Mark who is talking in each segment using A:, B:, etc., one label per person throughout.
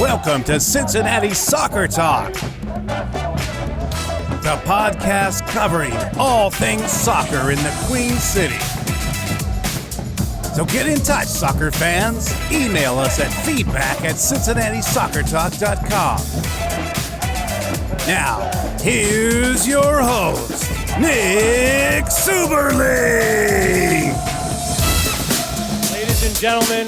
A: Welcome to Cincinnati Soccer Talk, the podcast covering all things soccer in the Queen City. So get in touch, soccer fans. Email us at feedback@cincinnati-soccertalk.com. Now, here's your host, Nick Suberly.
B: Ladies and gentlemen,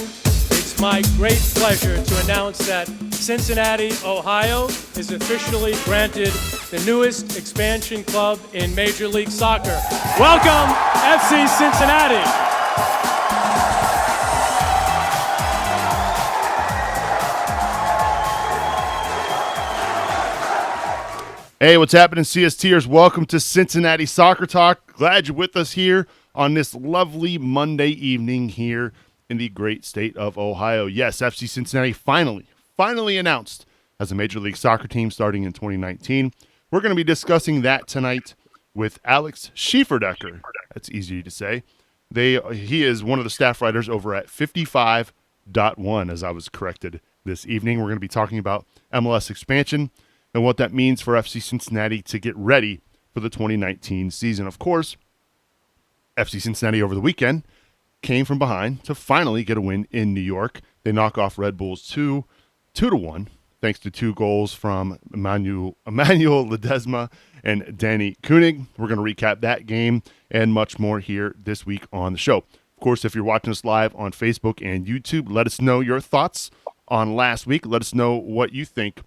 B: it's my great pleasure to announce that Cincinnati, Ohio is officially granted the newest expansion club in Major League Soccer. Welcome, FC Cincinnati.
C: Hey, what's happening, CSTers? Welcome to Cincinnati Soccer Talk. Glad you're with us here on this lovely Monday evening here in the great state of Ohio. Yes, FC Cincinnati finally announced as a Major League Soccer team starting in 2019. We're going to be discussing that tonight with Alex Schieferdecker. That's easy to say. He is one of the staff writers over at 55.1, as I was corrected this evening. We're going to be talking about MLS expansion and what that means for FC Cincinnati to get ready for the 2019 season. Of course, FC Cincinnati over the weekend came from behind to finally get a win in New York. They knock off Red Bulls 2-1, thanks to 2 goals from Emmanuel Ledesma and Danny Koenig. We're going to recap that game and much more here this week on the show. Of course, if you're watching us live on Facebook and YouTube, let us know your thoughts on last week. Let us know what you think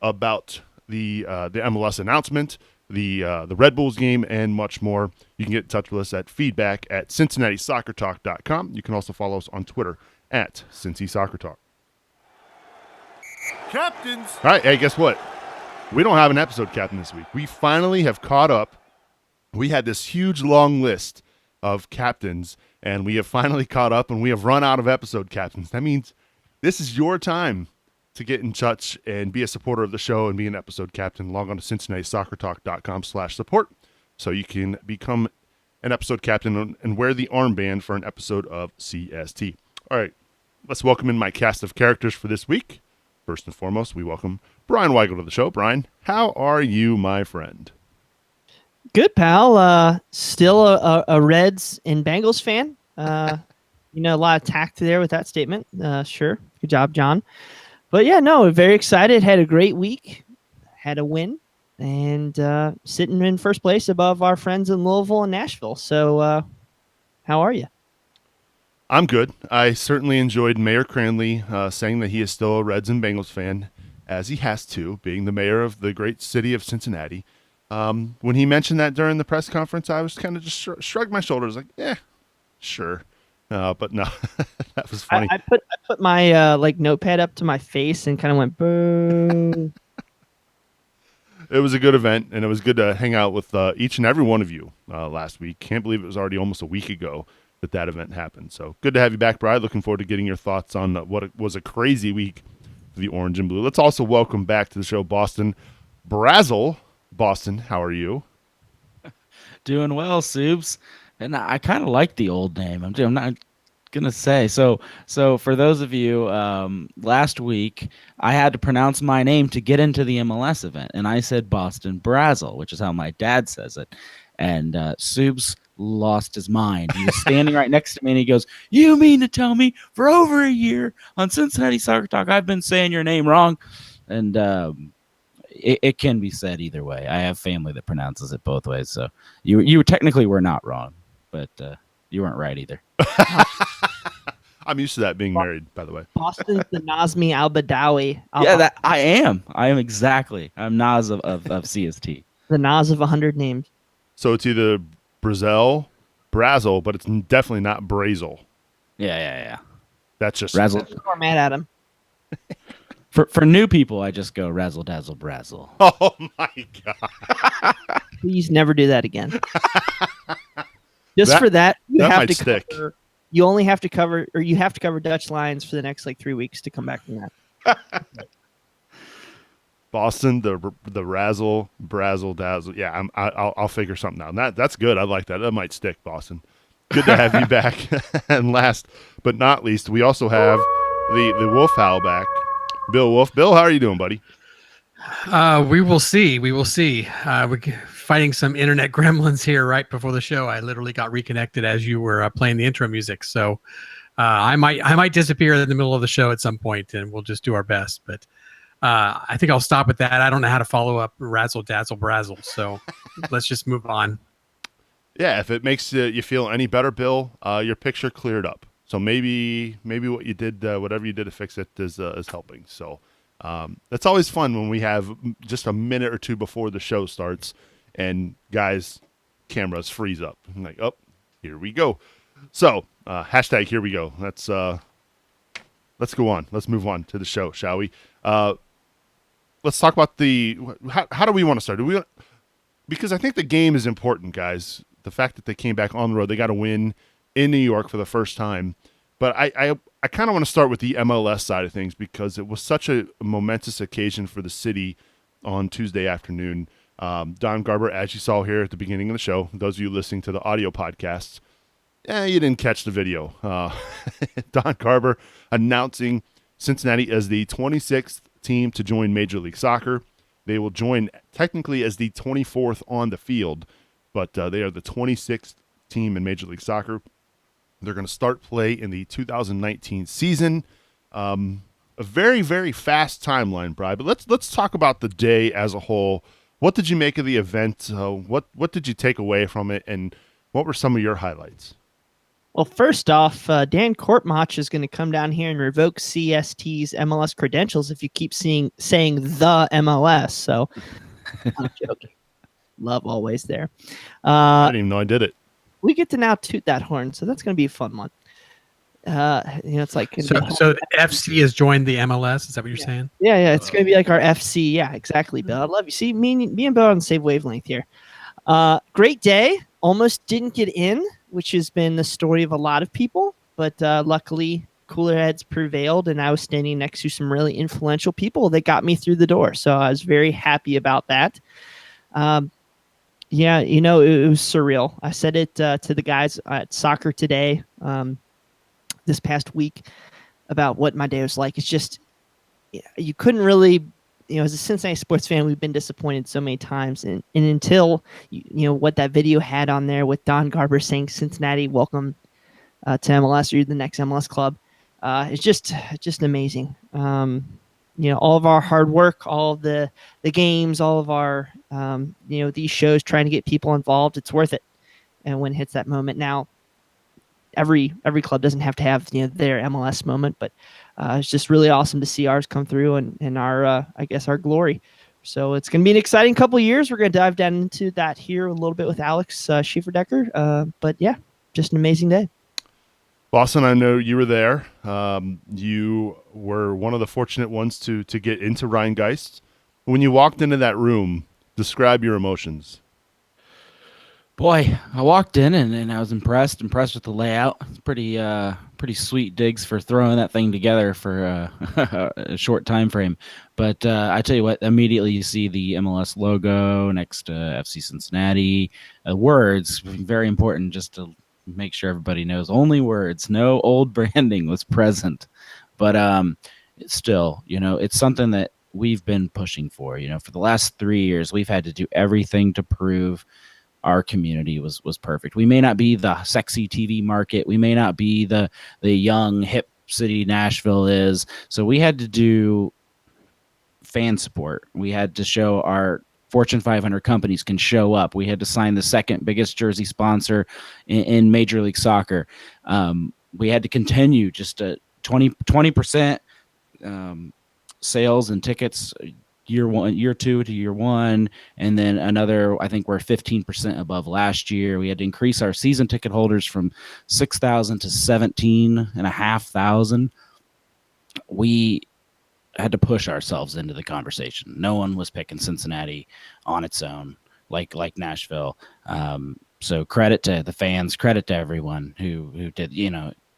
C: about the MLS announcement, the Red Bulls game, and much more. You can get in touch with us at feedback@CincinnatiSoccerTalk.com. You can also follow us on Twitter at Cincy Soccer Talk.
D: Captains.
C: All right, hey, guess what? We don't have an episode captain this week. We finally have caught up. We had this huge long list of captains, and we have finally caught up, and we have run out of episode captains. That means this is your time to get in touch and be a supporter of the show and be an episode captain. Log on to CincinnatiSoccerTalk.com/support so you can become an episode captain and wear the armband for an episode of CST. All right, let's welcome in my cast of characters for this week. First and foremost, we welcome Brian Weigel to the show. Brian, how are you, my friend?
E: Good, pal. Still a Reds and Bengals fan. A lot of tact there with that statement. Sure. Good job, John. But yeah, no, very excited. Had a great week. Had a win. And sitting in first place above our friends in Louisville and Nashville. So how are you?
C: I'm good. I certainly enjoyed Mayor Cranley saying that he is still a Reds and Bengals fan, as he has to, being the mayor of the great city of Cincinnati. When he mentioned that during the press conference, I was kind of just shrugged my shoulders like, sure. But no, that was funny.
E: I put my notepad up to my face and kind of went, boo.
C: It was a good event, and it was good to hang out with each and every one of you last week. Can't believe it was already almost a week ago that event happened. So good to have you back, Brian. Looking forward to getting your thoughts on what was a crazy week for the Orange and Blue. Let's also welcome back to the show Boston Brazel. Boston, how are you?
F: Doing well, Subes. And I kind of like the old name. I'm not gonna say. So for those of you, last week I had to pronounce my name to get into the MLS event, and I said Boston Brazel, which is how my dad says it. And Subes lost his mind. He was standing right next to me, and he goes, "You mean to tell me for over a year on Cincinnati Soccer Talk I've been saying your name wrong?" And it can be said either way. I have family that pronounces it both ways, so you technically were not wrong, but you weren't right either.
C: I'm used to that being married, by the way.
E: Boston's the Nazmi Al-Badawi.
F: Yeah, that I am exactly. I'm Nas of CST.
E: The Nas of 100 names.
C: So it's either Brazel, but it's definitely not Brazel.
F: Yeah.
C: That's just
F: Razzle.
E: We're mad at him.
F: For new people, I just go razzle dazzle brazzle.
C: Oh my god!
E: Please never do that again. For that, you have to
C: stick.
E: cover. You only have to cover, or you have to cover Dutch lines for the next 3 weeks to come back from that.
C: Boston, the razzle, brazzle, dazzle. Yeah, I'll figure something out. That's good. I like that. That might stick, Boston. Good to have you back. And last but not least, we also have the Wolf Howl back. Bill Wolf. Bill, how are you doing, buddy?
D: We will see. We will see. We're fighting some internet gremlins here right before the show. I literally got reconnected as you were playing the intro music. So I might disappear in the middle of the show at some point, and we'll just do our best. But I think I'll stop at that. I don't know how to follow up Razzle Dazzle Brazzle. So let's just move on.
C: Yeah, if it makes you feel any better, Bill, your picture cleared up. So maybe what you did, whatever you did to fix it, is helping. So that's always fun when we have just a minute or two before the show starts, and guys' cameras freeze up. I'm like, oh, here we go. So hashtag here we go. Let's go on. Let's move on to the show, shall we? Let's talk about how do we want to start? Because I think the game is important, guys. The fact that they came back on the road, they got a win in New York for the first time. But I kind of want to start with the MLS side of things because it was such a momentous occasion for the city on Tuesday afternoon. Don Garber, as you saw here at the beginning of the show, those of you listening to the audio podcasts, you didn't catch the video. Don Garber announcing Cincinnati as the 26th team to join Major League Soccer. They will join technically as the 24th on the field, but they are the 26th team in Major League Soccer. They're going to start play in the 2019 season. A very, very fast timeline, Bri. But let's talk about the day as a whole. What did you make of the event? What did you take away from it, and what were some of your highlights?
E: Well, first off, Dan Kortmach is going to come down here and revoke CST's MLS credentials if you keep saying the MLS. So I'm joking. Love always there.
C: I didn't even know I did it.
E: We get to now toot that horn, so that's going to be a fun one. It's like
D: so the FC has joined the MLS. Is that what you're saying?
E: Yeah. It's going to be like our FC. Yeah, exactly, Bill. I love you. See, me and Bill are on the same wavelength here. Great day. Almost didn't get in, which has been the story of a lot of people, but luckily cooler heads prevailed, and I was standing next to some really influential people that got me through the door. So I was very happy about that. Yeah, it was surreal. I said it to the guys at Soccer Today this past week about what my day was like. It's just, you couldn't really, as a Cincinnati sports fan, we've been disappointed so many times. And until, what that video had on there with Don Garber saying, Cincinnati, welcome to MLS, or you're the next MLS club. It's just amazing. All of our hard work, all of the games, all of our, these shows trying to get people involved, it's worth it. And when it hits that moment now, every club doesn't have to have, their MLS moment, but it's just really awesome to see ours come through and our, I guess, our glory. So it's going to be an exciting couple of years. We're going to dive down into that here a little bit with Alex Schieferdecker. But yeah, just an amazing day.
C: Boston, I know you were there. You were one of the fortunate ones to get into Rheingeist. When you walked into that room, describe your emotions.
F: Boy, I walked in and I was impressed with the layout. It's pretty sweet digs for throwing that thing together for a short time frame. But I tell you what, immediately you see the MLS logo next to FC Cincinnati. Words, very important just to make sure everybody knows. Only words, no old branding was present. But still, it's something that we've been pushing for. For the last 3 years, we've had to do everything to prove our community was perfect. We may not be the sexy TV market. We may not be the young hip city Nashville is. So we had to do fan support. We had to show our Fortune 500 companies can show up. We had to sign the second biggest jersey sponsor in Major League Soccer. We had to continue just a 20% sales and tickets year 2 to year 1, and then another, I think we're 15% above last year. We had to increase our season ticket holders from 6,000 to 17,500. We had to push ourselves into the conversation. No one was picking Cincinnati on its own, like Nashville. So credit to the fans, credit to everyone who did,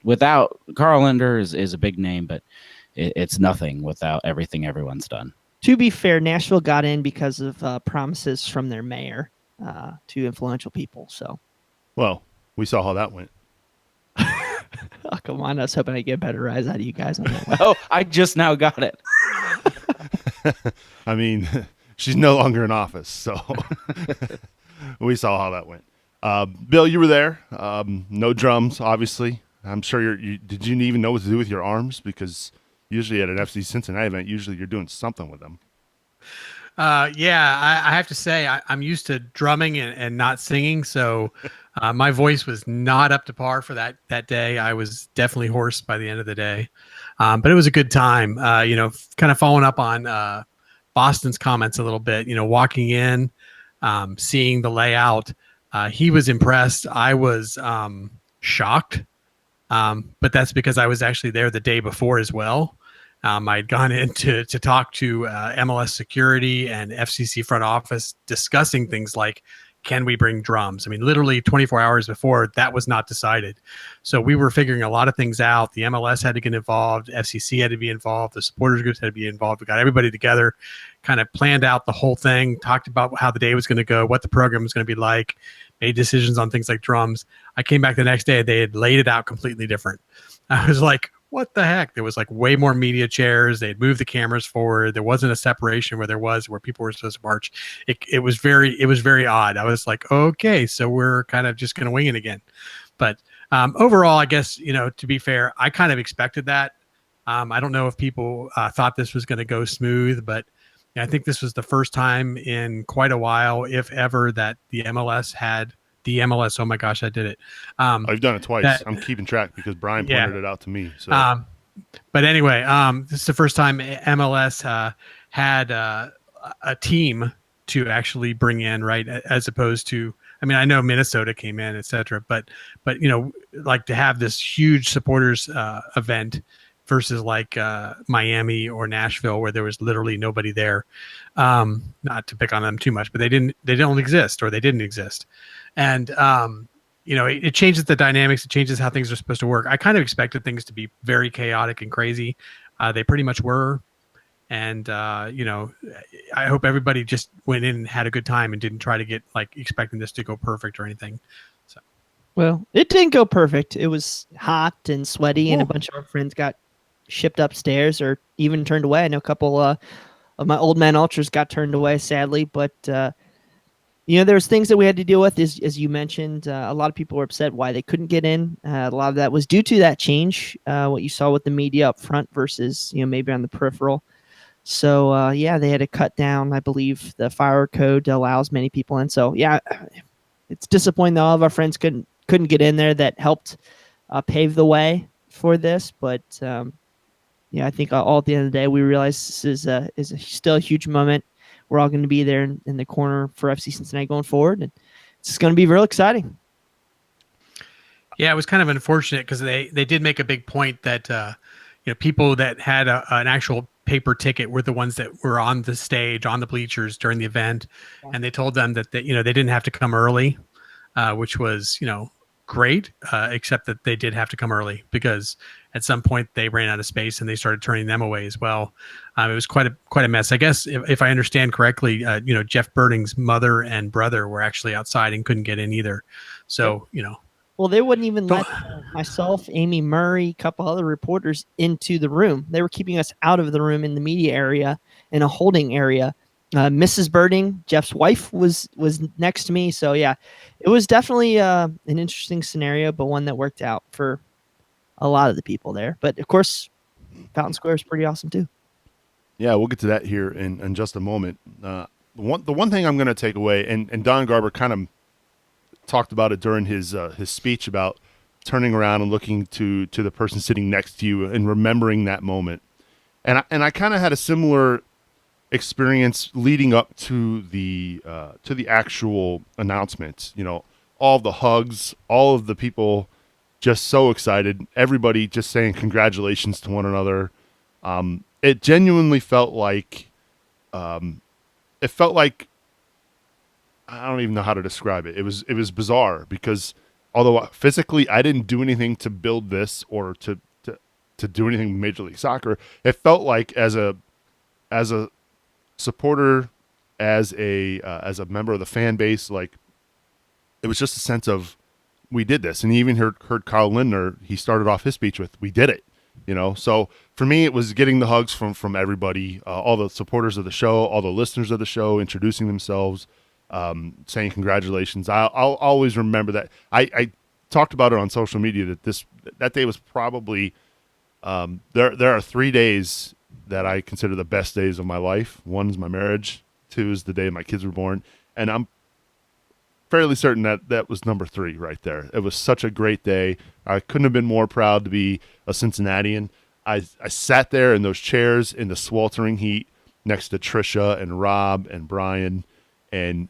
F: without Carl Linder is a big name, but it's nothing without everything everyone's done.
E: To be fair, Nashville got in because of promises from their mayor to influential people. So,
C: well, we saw how that went.
E: Oh, come on. I was hoping I'd get a better rise out of you guys on that one.
F: Oh, I just now got it.
C: I mean, she's no longer in office, so we saw how that went. Bill, you were there. No drums, obviously. I'm sure did you even know what to do with your arms? Because usually at an FC Cincinnati event, usually you're doing something with them.
D: Yeah, I have to say I'm used to drumming and not singing, so my voice was not up to par for that day. I was definitely hoarse by the end of the day, but it was a good time. Kind of following up on Boston's comments a little bit. Walking in, seeing the layout, he was impressed. I was shocked, but that's because I was actually there the day before as well. I'd gone in to talk to MLS security and FCC front office discussing things like, can we bring drums? I mean, literally 24 hours before, that was not decided. So we were figuring a lot of things out. The MLS had to get involved. FCC had to be involved. The supporters groups had to be involved. We got everybody together, kind of planned out the whole thing, talked about how the day was going to go, what the program was going to be like, made decisions on things like drums. I came back the next day. They had laid it out completely different. I was like, what the heck? There was like way more media chairs. They'd moved the cameras forward. There wasn't a separation where people were supposed to march. It was very odd. I was like, okay, so we're kind of just going to wing it again. But overall, I guess, to be fair, I kind of expected that. I don't know if people thought this was going to go smooth, but I think this was the first time in quite a while, if ever, that the MLS had the MLS. Oh my gosh, I did it.
C: I've done it twice. I'm keeping track because Brian pointed it out to me. So,
D: but anyway, this is the first time MLS had a team to actually bring in, right? As opposed to, I mean, I know Minnesota came in, et cetera, but like to have this huge supporters event versus like Miami or Nashville, where there was literally nobody there. Not to pick on them too much, but they don't exist, or they didn't exist. And, it changes the dynamics. It changes how things are supposed to work. I kind of expected things to be very chaotic and crazy. They pretty much were. And, I hope everybody just went in and had a good time and didn't try to get like expecting this to go perfect or anything. So,
E: well, it didn't go perfect. It was hot and sweaty, and a bunch of our friends got shipped upstairs or even turned away. I know a couple of my old man ultras got turned away, sadly, but there's things that we had to deal with. As you mentioned, a lot of people were upset why they couldn't get in. A lot of that was due to that change, what you saw with the media up front versus maybe on the peripheral. So they had to cut down, I believe, the fire code to allow as many people in. So it's disappointing that all of our friends couldn't get in there. That helped pave the way for this, but I think all at the end of the day, we realized this is still a huge moment. We're all going to be there in the corner for FC Cincinnati going forward, and it's going to be real exciting.
D: Yeah, it was kind of unfortunate because they did make a big point that people that had an actual paper ticket were the ones that were on the stage, on the bleachers during the event, and they told them that they didn't have to come early, which was great, except that they did have to come early because at some point they ran out of space and they started turning them away as well. It was quite a mess. I guess if I understand correctly, Jeff Birding's mother and brother were actually outside and couldn't get in either. So,
E: Well, they wouldn't even let myself, Amy Murray, a couple other reporters into the room. They were keeping us out of the room in the media area, in a holding area. Mrs. Birding, Jeff's wife, was next to me. So, it was definitely an interesting scenario, but one that worked out for a lot of the people there. But, of course, Fountain Square is pretty awesome, too.
C: Yeah, we'll get to that here in just a moment. The one thing I'm going to take away, and Don Garber kind of talked about it during his speech about turning around and looking to the person sitting next to you and remembering that moment. And I kind of had a similar experience leading up to the actual announcement. All the hugs, all of the people just so excited, everybody just saying congratulations to one another. It genuinely felt like I don't even know how to describe it. It was bizarre because although physically I didn't do anything to build this or to do anything with Major League Soccer, it felt like as a supporter, as a member of the fan base, like it was just a sense of we did this. And you even heard Kyle Lindner, he started off his speech with, we did it. So for me, it was getting the hugs from everybody, all the supporters of the show, all the listeners of the show, introducing themselves, saying congratulations. I'll always remember that. I talked about it on social media that day was probably there are 3 days that I consider the best days of my life. One is my marriage. 2 is the day my kids were born, and I'm fairly certain that was number 3 right there. It was such a great day. I couldn't have been more proud to be a Cincinnatian. I sat there in those chairs in the sweltering heat next to Trisha and Rob and Brian, and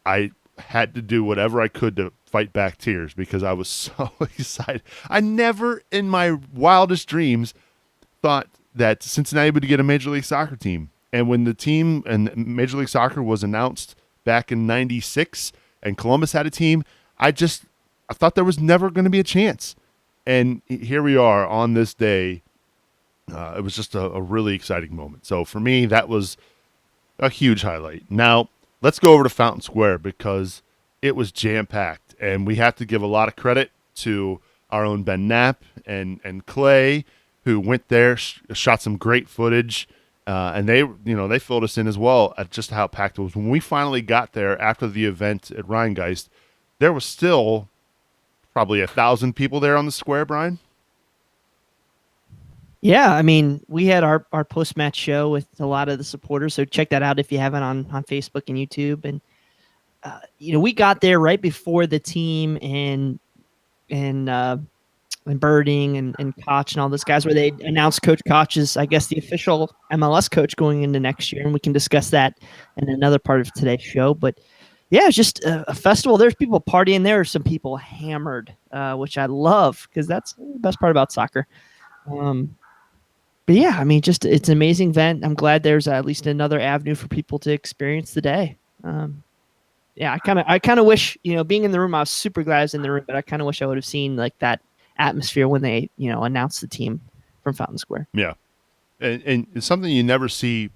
C: I had to do whatever I could to fight back tears because I was so excited. I never in my wildest dreams thought that Cincinnati would get a Major League Soccer team. And when the team and Major League Soccer was announced back in '96 and Columbus had a team, I thought there was never going to be a chance. And here we are on this day. It was just a really exciting moment. So for me, that was a huge highlight. Now, let's go over to Fountain Square because it was jam-packed. And we have to give a lot of credit to our own Ben Knapp and Clay, who went there, shot some great footage. And they filled us in as well at just how packed it was. When we finally got there after the event at Rheingeist, there was still probably 1,000 people there on the square, Brian.
E: Yeah, I mean, we had our post-match show with a lot of the supporters, so check that out if you haven't on Facebook and YouTube. And we got there right before the team and Birding and Koch and all those guys, where they announced Coach Koch is, I guess, the official MLS coach going into next year, and we can discuss that in another part of today's show. But yeah, it's just a festival. There's people partying. There are some people hammered, which I love because that's the best part about soccer. But yeah, I mean, just it's an amazing event. I'm glad there's at least another avenue for people to experience the day. Yeah, I kind of wish, being in the room, I was super glad I was in the room, but I kind of wish I would have seen like that atmosphere when they, announced the team from Fountain Square.
C: Yeah. And it's something you never see,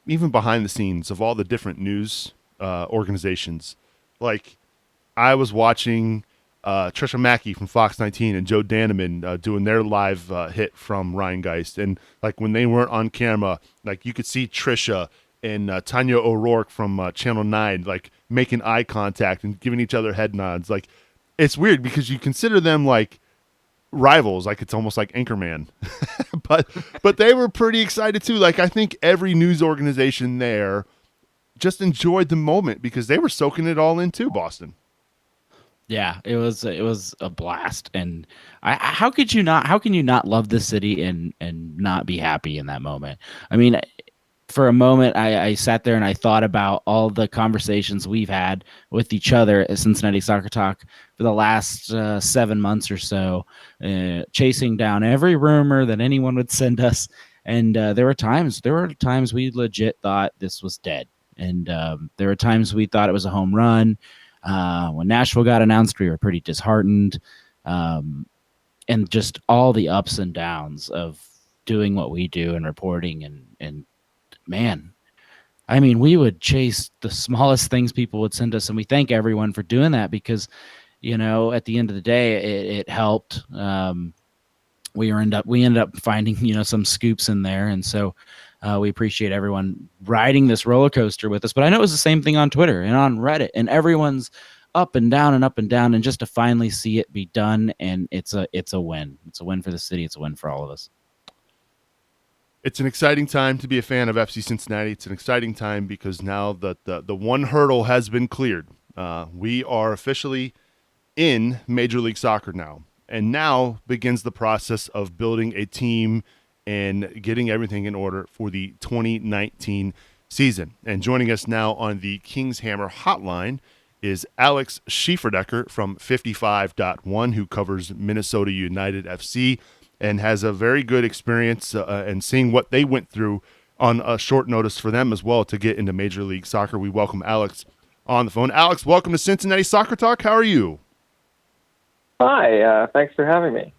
C: even behind the scenes of all the different news organizations. Like I was watching Trisha Mackey from Fox 19 and Joe Daneman doing their live hit from Rheingeist. And like when they weren't on camera, like you could see Trisha and Tanya O'Rourke from Channel 9, like making eye contact and giving each other head nods. Like it's weird because you consider them like rivals, like it's almost like Anchorman, but they were pretty excited too. Like I think every news organization there just enjoyed the moment because they were soaking it all in too, Boston.
F: Yeah, it was a blast, and how can you not love this city and not be happy in that moment? I mean, for a moment, I sat there and I thought about all the conversations we've had with each other at Cincinnati Soccer Talk for the last 7 months or so, chasing down every rumor that anyone would send us. And there were times we legit thought this was dead, and there were times we thought it was a home run. When Nashville got announced, we were pretty disheartened, and just all the ups and downs of doing what we do and reporting and man, I mean, we would chase the smallest things people would send us, and we thank everyone for doing that because, at the end of the day, it helped. We ended up finding, some scoops in there, and so we appreciate everyone riding this roller coaster with us. But I know it was the same thing on Twitter and on Reddit, and everyone's up and down, and just to finally see it be done, and it's a win. It's a win for the city. It's a win for all of us.
C: It's an exciting time to be a fan of FC Cincinnati. It's an exciting time because now the one hurdle has been cleared. We are officially in Major League Soccer now. And now begins the process of building a team and getting everything in order for the 2019 season. And joining us now on the King's Hammer hotline is Alex Schieferdecker from 55.1, who covers Minnesota United FC and has a very good experience in seeing what they went through on a short notice for them as well to get into Major League Soccer. We welcome Alex on the phone. Alex, welcome to Cincinnati Soccer Talk. How are you?
G: Hi, thanks for having me.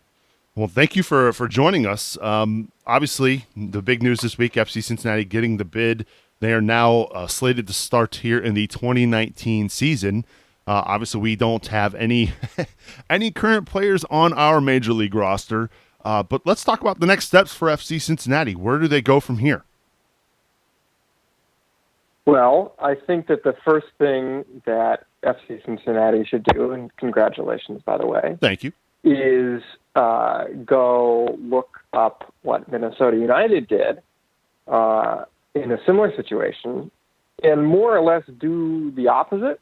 C: Well, thank you for joining us. Obviously, the big news this week, FC Cincinnati getting the bid. They are now slated to start here in the 2019 season. Obviously, we don't have any any current players on our Major League roster. But let's talk about the next steps for FC Cincinnati. Where do they go from here?
G: Well, I think that the first thing that FC Cincinnati should do, and congratulations, by the way,
C: Thank you.
G: is go look up what Minnesota United did in a similar situation and more or less do the opposite.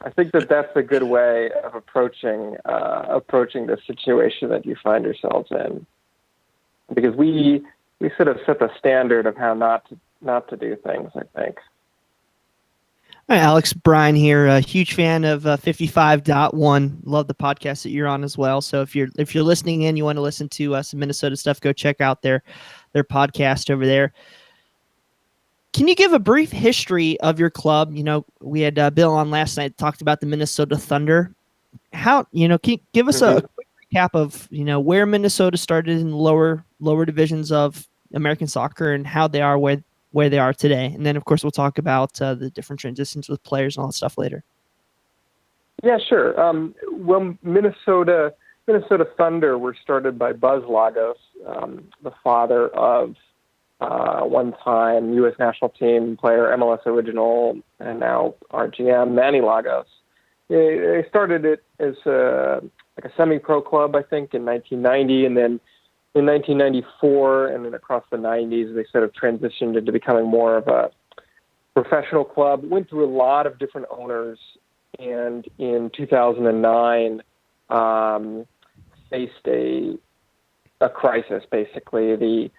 G: I think that that's a good way of approaching the situation that you find yourselves in, because we sort of set the standard of how not to do things, I think.
E: All right, Alex, Brian here, a huge fan of 55.1. Love the podcast that you're on as well. So if you're listening in, you want to listen to some Minnesota stuff, go check out their podcast over there. Can you give a brief history of your club? You know, we had Bill on last night, talked about the Minnesota Thunder. How, can you give us a quick recap of, where Minnesota started in the lower divisions of American soccer and how they are where they are today? And then, of course, we'll talk about the different transitions with players and all that stuff later.
G: Yeah, sure. Well, Minnesota Thunder were started by Buzz Lagos, the father of one-time U.S. national team player, MLS original, and now RGM, Manny Lagos. They started it as a semi-pro club, I think, in 1990, and then in 1994 and then across the 90s, they sort of transitioned into becoming more of a professional club. Went through a lot of different owners, and in 2009 faced a crisis, basically. The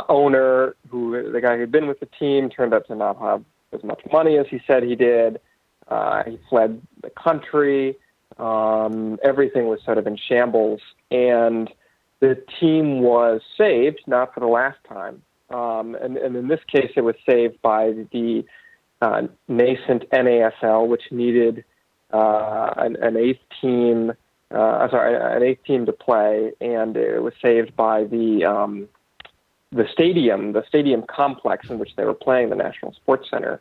G: owner, the guy who'd been with the team, turned out to not have as much money as he said he did. He fled the country. Everything was sort of in shambles, and the team was saved, not for the last time. And in this case, it was saved by the nascent NASL, which needed an eighth team to play, and it was saved by the stadium complex in which they were playing, the National Sports Center.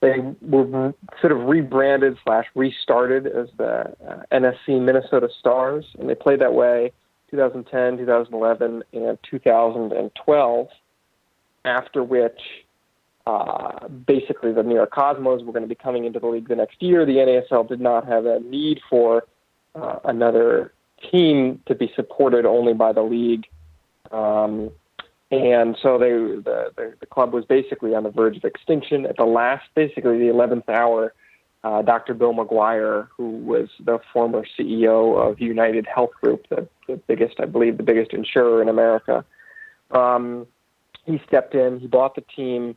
G: They were sort of rebranded / restarted as the NSC Minnesota Stars, and they played that way 2010, 2011, and 2012, after which basically the New York Cosmos were going to be coming into the league the next year. The NASL did not have a need for another team to be supported only by the league. And so the club was basically on the verge of extinction. At the 11th hour, Dr. Bill McGuire, who was the former CEO of United Health Group, the biggest insurer in America, he stepped in, he bought the team,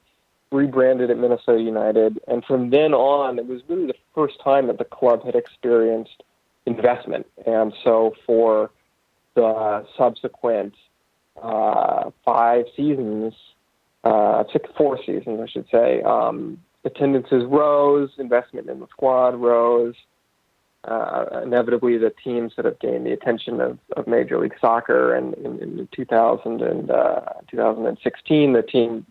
G: rebranded it Minnesota United, and from then on, it was really the first time that the club had experienced investment. And so for the subsequent 4 seasons, I should say, attendances rose, investment in the squad rose. Inevitably, the team sort of gained the attention of Major League Soccer, and in 2000 and 2016, the team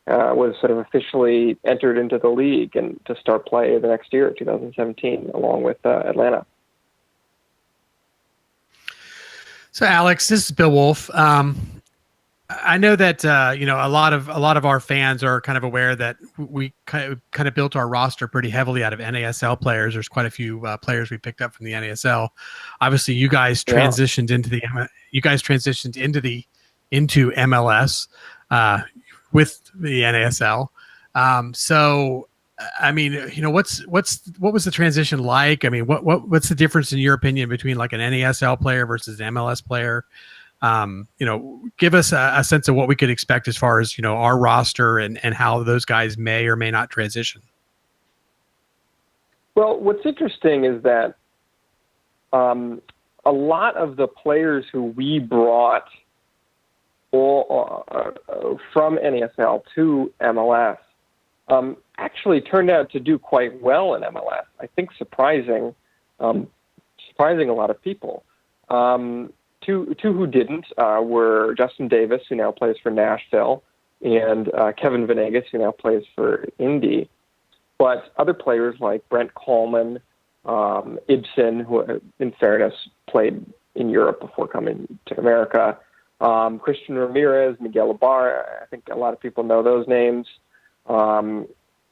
G: was sort of officially entered into the league and to start play the next year, 2017, along with Atlanta.
D: So, Alex, this is Bill Wolf. I know that a lot of our fans are kind of aware that we kind of built our roster pretty heavily out of NASL players. There's quite a few players we picked up from the NASL. Obviously, you guys transitioned into MLS with the NASL. So, I mean, what was the transition like? I mean, what's the difference in your opinion between like an NASL player versus an MLS player? Give us a sense of what we could expect as far as, our roster and how those guys may or may not transition.
G: Well, what's interesting is that a lot of the players who we brought from NASL to MLS actually turned out to do quite well in MLS. I think surprising a lot of people. Two who didn't were Justin Davis, who now plays for Nashville, and Kevin Venegas, who now plays for Indy. But other players like Brent Coleman, Ibsen, who in fairness played in Europe before coming to America. Christian Ramirez, Miguel Ibarra, I think a lot of people know those names.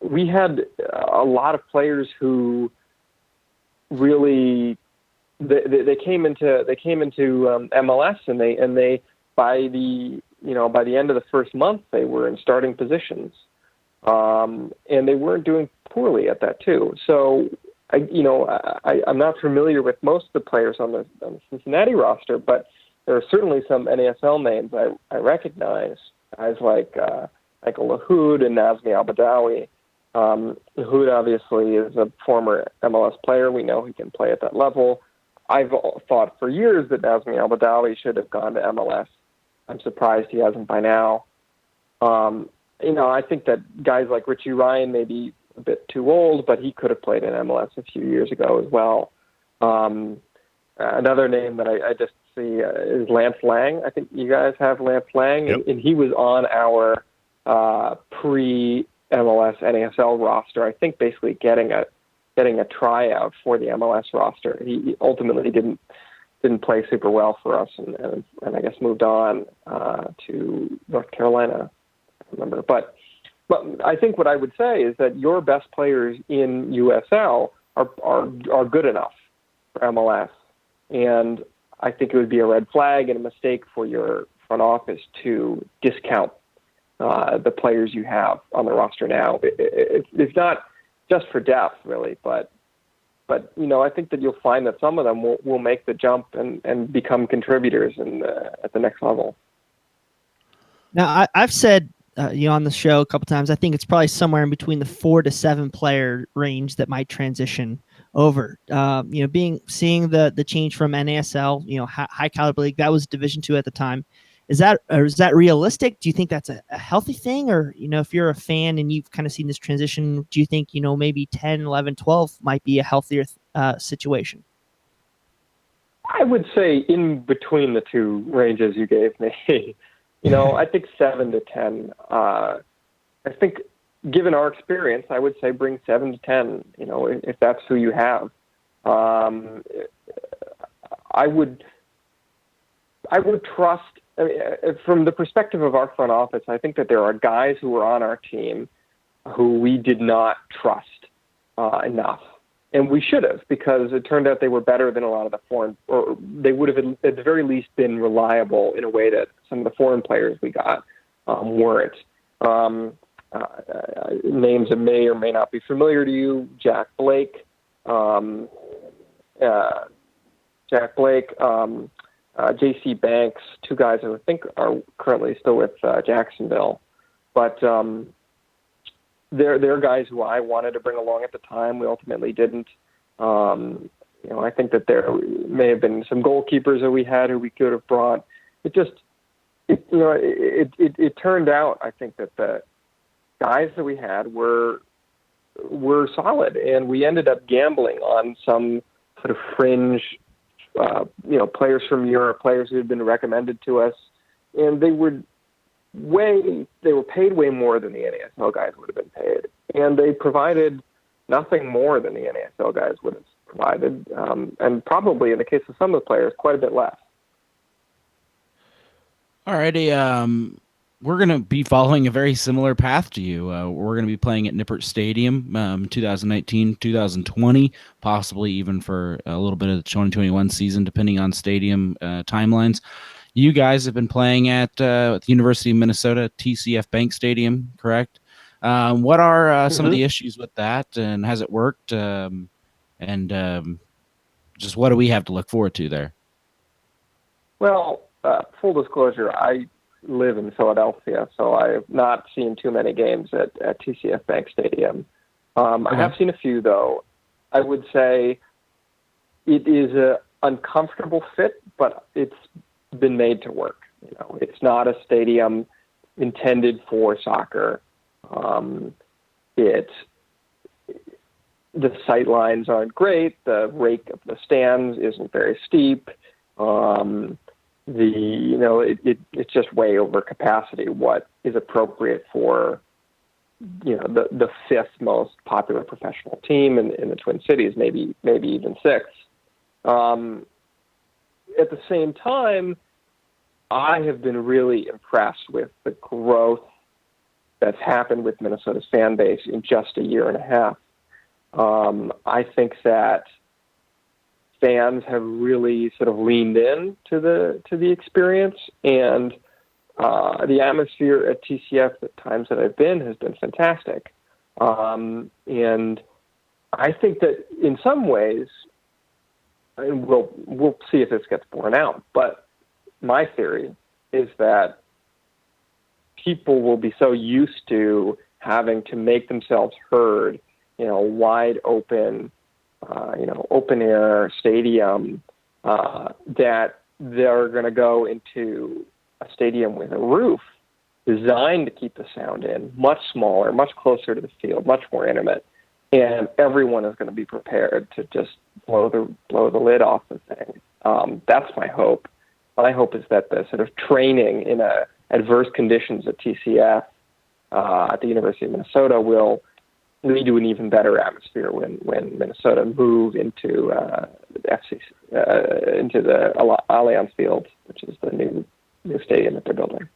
G: We had a lot of players who really they came into MLS and they by the end of the first month they were in starting positions, and they weren't doing poorly at that too. So I'm not familiar with most of the players on the Cincinnati roster, but there are certainly some NASL names I recognize, guys like Michael Lahoud and Nazmi Al-Badawi. Lahoud obviously is a former MLS player. We know he can play at that level. I've thought for years that Nazmi Al-Badawi should have gone to MLS. I'm surprised he hasn't by now. I think that guys like Richie Ryan may be a bit too old, but he could have played in MLS a few years ago as well. Another name that I just see is Lance Lang. I think you guys have Lance Lang,
C: yep.
G: and he was on our pre-MLS NASL roster. I think basically getting a tryout for the MLS roster. He ultimately didn't play super well for us, and I guess moved on to North Carolina. I remember, but I think what I would say is that your best players in USL are good enough for MLS, and I think it would be a red flag and a mistake for your front office to discount the players you have on the roster now. It's not just for depth, really, but I think that you'll find that some of them will make the jump and become contributors at the next level.
E: Now, I've said on the show a couple times, I think it's probably somewhere in between the 4 to 7 player range that might transition over. Seeing the change from NASL, high caliber league, that was Division II at the time. Is that realistic? Do you think that's a healthy thing? Or, if you're a fan and you've kind of seen this transition, do you think, maybe 10, 11, 12 might be a healthier situation?
G: I would say in between the two ranges you gave me. I think 7 to 10. I think given our experience, I would say bring 7 to 10, if that's who you have. I would trust, from the perspective of our front office, I think that there are guys who were on our team who we did not trust enough. And we should have, because it turned out they were better than a lot of the foreign, or they would have at the very least been reliable in a way that some of the foreign players we got weren't. Names that may or may not be familiar to you: Jack Blake, J.C. Banks, two guys who I think are currently still with Jacksonville, but they're guys who I wanted to bring along at the time. We ultimately didn't. I think that there may have been some goalkeepers that we had who we could have brought. It turned out, I think, that the guys that we had were solid, and we ended up gambling on some sort of fringe, players from Europe, players who had been recommended to us, and they were paid way more than the NASL guys would have been paid, and they provided nothing more than the NASL guys would have provided, and probably in the case of some of the players, quite a bit less.
F: Alrighty, we're going to be following a very similar path to you. We're going to be playing at Nippert Stadium 2019, 2020, possibly even for a little bit of the 2021 season, depending on stadium timelines. You guys have been playing at the University of Minnesota TCF Bank Stadium, correct? What are some of the issues with that, and has it worked? Just what do we have to look forward to there?
G: Well, full disclosure, I live in Philadelphia, so I have not seen too many games at TCF Bank Stadium. I have seen a few, though. I would say it is an uncomfortable fit, but it's been made to work. It's not a stadium intended for soccer. The sight lines aren't great. The rake of the stands isn't very steep. It's just way over capacity. What is appropriate for the fifth most popular professional team in the Twin Cities, maybe even sixth. at the same time, I have been really impressed with the growth that's happened with Minnesota's fan base in just a year and a half. I think that fans have really sort of leaned in to the experience, and the atmosphere at TCF at times that I've been has been fantastic. And I think that in some ways, and we'll see if this gets borne out, but my theory is that people will be so used to having to make themselves heard, wide open, open air stadium, that they're going to go into a stadium with a roof designed to keep the sound in, much smaller, much closer to the field, much more intimate, and everyone is going to be prepared to just blow the lid off the thing. That's my hope. My hope is that the sort of training in adverse conditions at TCF at the University of Minnesota will lead to an even better atmosphere when Minnesota move into into the Allianz Field, which is the new stadium that they're building.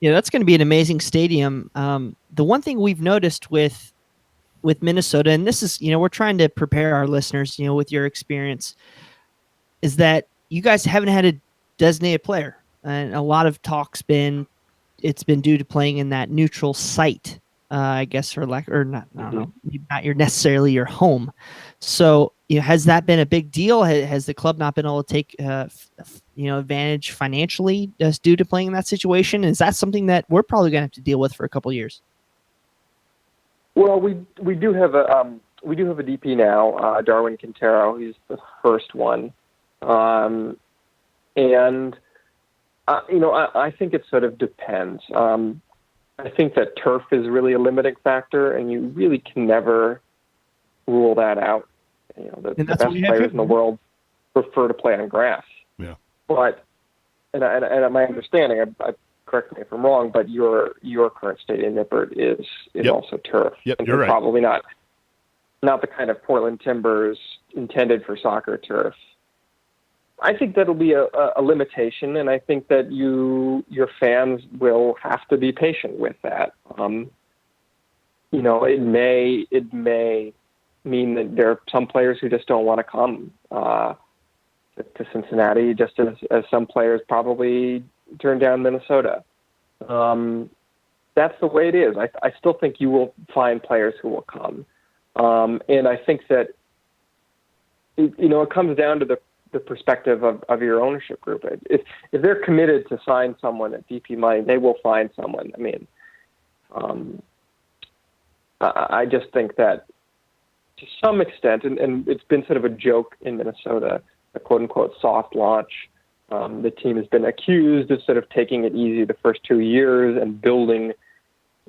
E: Yeah, that's going to be an amazing stadium. The one thing we've noticed with Minnesota, and this is, we're trying to prepare our listeners, with your experience, is that you guys haven't had a designated player, and a lot of talk's been due to playing in that neutral site, I guess, or not, I don't know, not necessarily your home. So, has that been a big deal? Has the club not been able to take, advantage financially just due to playing in that situation? Is that something that we're probably going to have to deal with for a couple of years?
G: Well, we do have a DP now, Darwin Quintero. He's the first one, and I think it sort of depends. I think that turf is really a limiting factor, and you really can never rule that out. The best players in the world prefer to play on grass.
C: Yeah.
G: But, and my understanding, I correct me if I'm wrong, but your current stadium, Nippert, is also turf.
C: Yep,
G: and
C: you're right.
G: Probably not the kind of Portland Timbers intended for soccer turf. I think that'll be a limitation, and I think that your fans will have to be patient with that. It may mean that there are some players who just don't want to come to Cincinnati, just as some players probably turn down Minnesota. That's the way it is. I still think you will find players who will come, and I think that it comes down to the perspective of your ownership group. If they're committed to sign someone at DP money, they will find someone. I mean, I just think that to some extent, and it's been sort of a joke in Minnesota, a quote-unquote soft launch. The team has been accused of sort of taking it easy the first 2 years and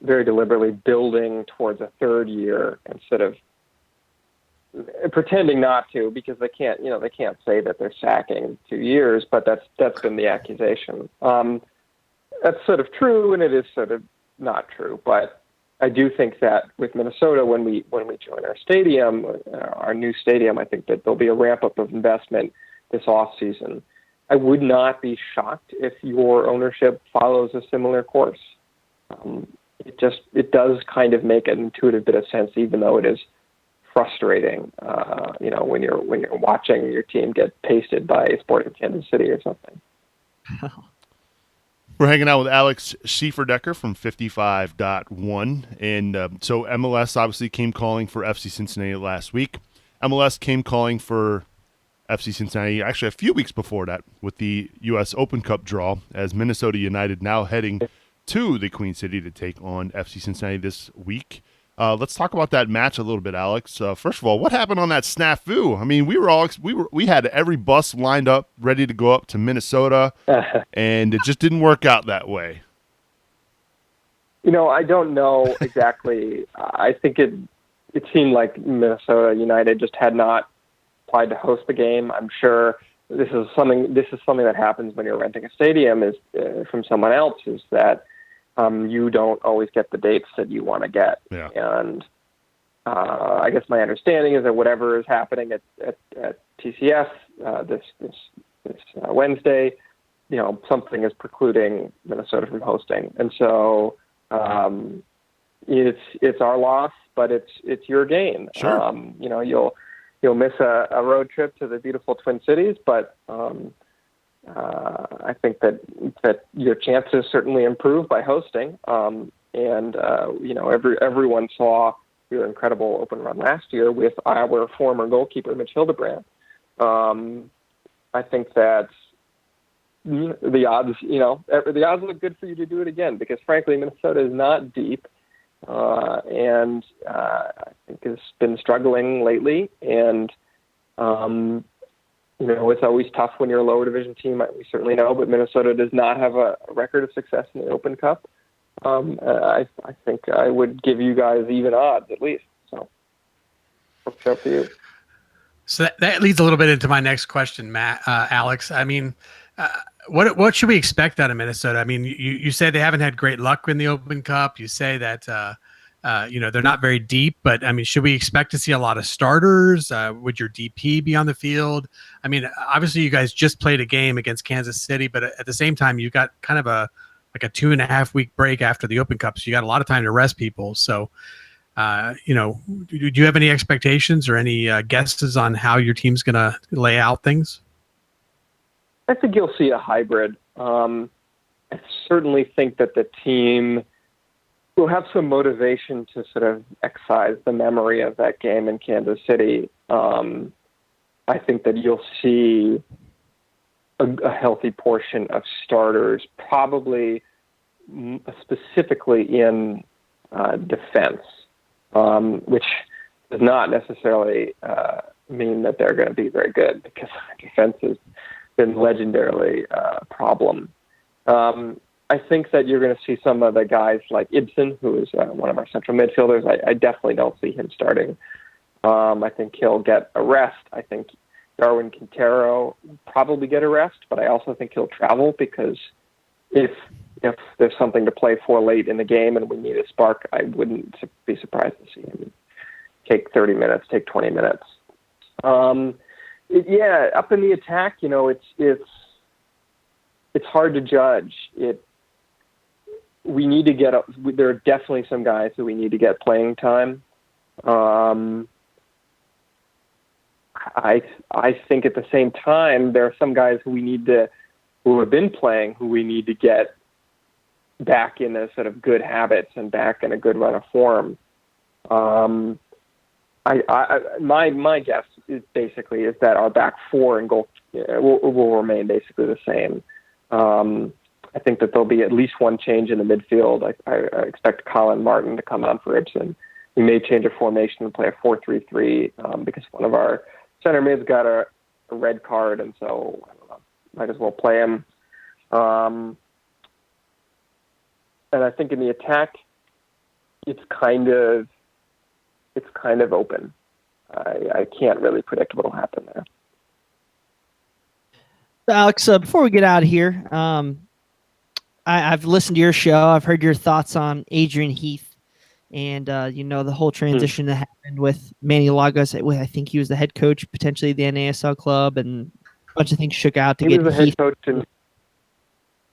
G: very deliberately building towards a third year and sort of pretending not to, because they can't say that they're sacking in 2 years, but that's been the accusation. That's sort of true, and it is sort of not true. But I do think that with Minnesota, when we join our stadium, our new stadium, I think that there'll be a ramp up of investment this off season. I would not be shocked if your ownership follows a similar course. It does kind of make an intuitive bit of sense, even though it is frustrating, when you're watching your team get pasted by Sporting Kansas City or something.
C: We're hanging out with Alex Schieferdecker from 55.1, and so MLS obviously came calling for FC Cincinnati last week. MLS came calling for FC Cincinnati actually a few weeks before that with the U.S. Open Cup draw, as Minnesota United now heading to the Queen City to take on FC Cincinnati this week. Let's talk about that match a little bit, Alex. First of all, what happened on that snafu? I mean, we had every bus lined up, ready to go up to Minnesota, and it just didn't work out that way.
G: I don't know exactly. I think it seemed like Minnesota United just had not applied to host the game. I'm sure this is something that happens when you're renting a stadium is from someone else, is that you don't always get the dates that you want to get.
C: Yeah.
G: And I guess my understanding is that whatever is happening at TCF, this Wednesday, something is precluding Minnesota from hosting, and so it's our loss, but it's your gain.
C: Sure.
G: You'll miss a road trip to the beautiful Twin Cities, but I think that your chances certainly improve by hosting. Everyone saw your incredible open run last year with our former goalkeeper Mitch Hildebrand. I think that the odds look good for you to do it again, because frankly, Minnesota is not deep, and I think has been struggling lately. And it's always tough when you're a lower division team. We certainly know, but Minnesota does not have a record of success in the Open Cup. I think I would give you guys even odds at least. So, what's up for you?
D: So that leads a little bit into my next question, Alex. I mean, what should we expect out of Minnesota? I mean, you say they haven't had great luck in the Open Cup. You say that they're not very deep, but I mean, should we expect to see a lot of starters? Would your DP be on the field? I mean, obviously you guys just played a game against Kansas City, but at the same time, you got kind of a 2.5 week break after the Open Cup, so you got a lot of time to rest people. So, do you have any expectations or any guesses on how your team's going to lay out things?
G: I think you'll see a hybrid. I certainly think that the team will have some motivation to sort of excise the memory of that game in Kansas City. I think that you'll see a healthy portion of starters, probably specifically in defense, which does not necessarily mean that they're going to be very good, because defense has been legendarily a problem. I think that you're going to see some of the guys like Ibsen, who is one of our central midfielders. I definitely don't see him starting. I think he'll get a rest. I think Darwin Quintero will probably get a rest, but I also think he'll travel, because if there's something to play for late in the game and we need a spark, I wouldn't be surprised to see him take 30 minutes, take 20 minutes. Up in the attack, it's hard to judge. We need to get up. There are definitely some guys who we need to get playing time. I think at the same time, there are some guys who have been playing, who we need to get back in a sort of good habits and back in a good run of form. My guess is that our back four and goal will remain basically the same. I think that there'll be at least one change in the midfield. I expect Colin Martin to come on for Ibsen. We may change a formation and play a 4-3-3 because one of our center mids got a red card, and so I don't know, might as well play him. And I think in the attack, it's kind of open. I can't really predict what will happen there.
E: Alex, before we get out of here, I've listened to your show. I've heard your thoughts on Adrian Heath and, the whole transition that happened with Manny Lagos. I think he was the head coach, potentially the NASL club, and a bunch of things shook out to get
G: He was
E: Heath.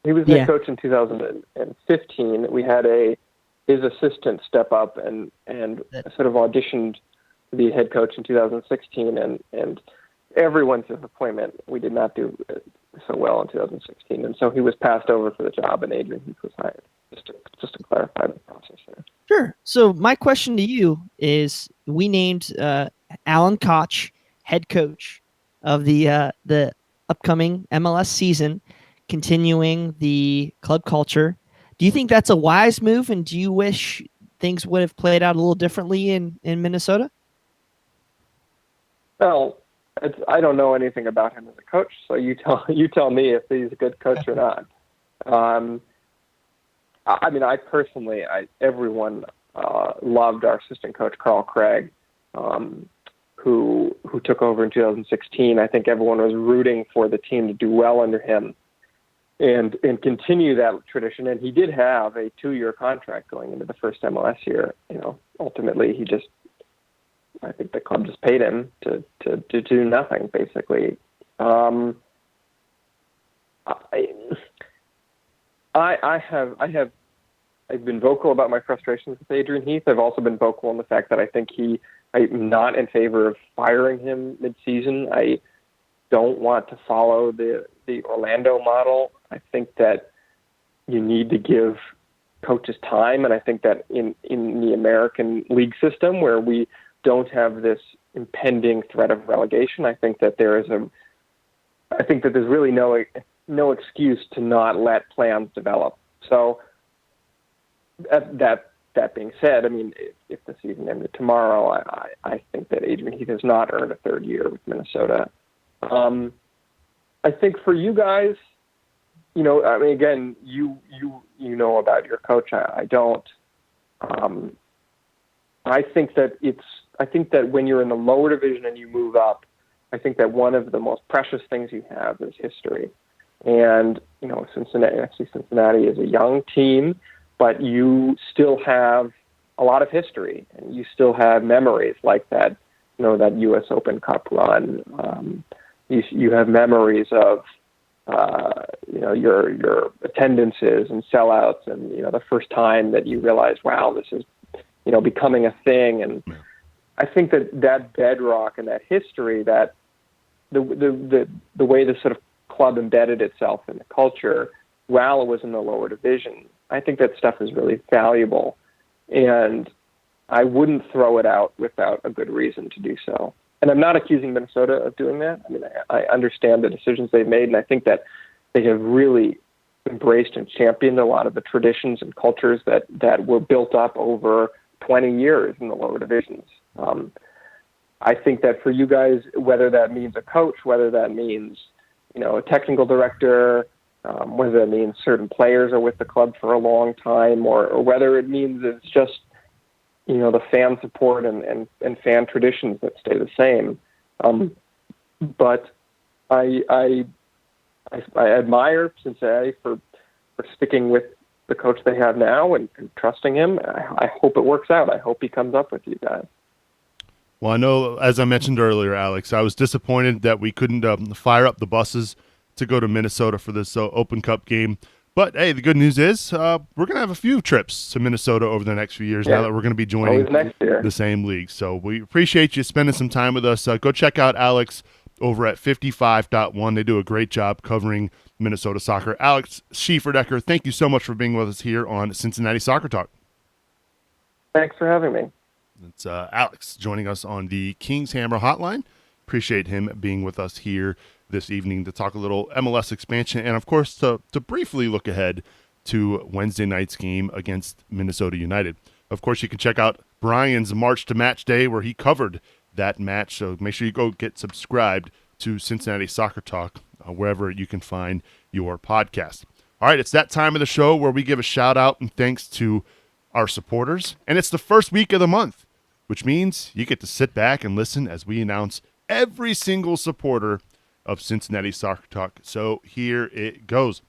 G: He was head coach in 2015. We had his assistant step up and sort of auditioned to be head coach in 2016, and everyone's disappointment, we did not do so well in 2016, and so he was passed over for the job, and Adrian Heath was hired. Just to clarify the process there.
E: Sure. So my question to you is: we named Alan Koch head coach of the upcoming MLS season, continuing the club culture. Do you think that's a wise move, and do you wish things would have played out a little differently in Minnesota?
G: Well, I don't know anything about him as a coach, so you tell me if he's a good coach or not. I personally, everyone loved our assistant coach Carl Craig, who took over in 2016. I think everyone was rooting for the team to do well under him and continue that tradition. And he did have a 2-year contract going into the first MLS year. Ultimately, I think the club just paid him to do nothing, basically. I've been vocal about my frustrations with Adrian Heath. I've also been vocal in the fact that I think I'm not in favor of firing him mid-season. I don't want to follow the Orlando model. I think that you need to give coaches time, and I think that in the American league system where we don't have this impending threat of relegation, I think that there's really no excuse to not let plans develop. So that being said, I mean, if the season ended tomorrow, I think that Adrian Heath has not earned a third year with Minnesota. I think for you guys, I mean, again, you know about your coach. I don't. I think that when you're in the lower division and you move up, I think that one of the most precious things you have is history. And FC Cincinnati is a young team, but you still have a lot of history, and you still have memories like that. That U.S. Open Cup run. You have memories of your attendances and sellouts, and the first time that you realize, wow, this is becoming a thing. And I think that bedrock and that history, that the way the sort of club embedded itself in the culture while it was in the lower division, I think that stuff is really valuable, and I wouldn't throw it out without a good reason to do so. And I'm not accusing Minnesota of doing that. I mean, I understand the decisions they've made, and I think that they have really embraced and championed a lot of the traditions and cultures that were built up over 20 years in the lower divisions. I think that for you guys, whether that means a coach, whether that means a technical director, whether that means certain players are with the club for a long time, or whether it means it's just the fan support and fan traditions that stay the same. But I admire Cincinnati for sticking with the coach they have now and trusting him. I hope it works out. I hope he comes up with you guys.
C: Well, I know, as I mentioned earlier, Alex, I was disappointed that we couldn't fire up the buses to go to Minnesota for this Open Cup game. But, hey, the good news is we're going to have a few trips to Minnesota over the next few years now that we're going to be joining the same league. So we appreciate you spending some time with us. Go check out Alex over at 55.1. They do a great job covering Minnesota soccer. Alex Schieferdecker, thank you so much for being with us here on Cincinnati Soccer Talk.
G: Thanks for having me.
C: It's Alex joining us on the King's Hammer hotline. Appreciate him being with us here this evening to talk a little MLS expansion and, of course, to briefly look ahead to Wednesday night's game against Minnesota United. Of course, you can check out Brian's March to Match Day where he covered that match, so make sure you go get subscribed to Cincinnati Soccer Talk wherever you can find your podcast. All right, it's that time of the show where we give a shout-out and thanks to our supporters, and it's the first week of the month, which means you get to sit back and listen as we announce every single supporter of Cincinnati Soccer Talk. So here it goes.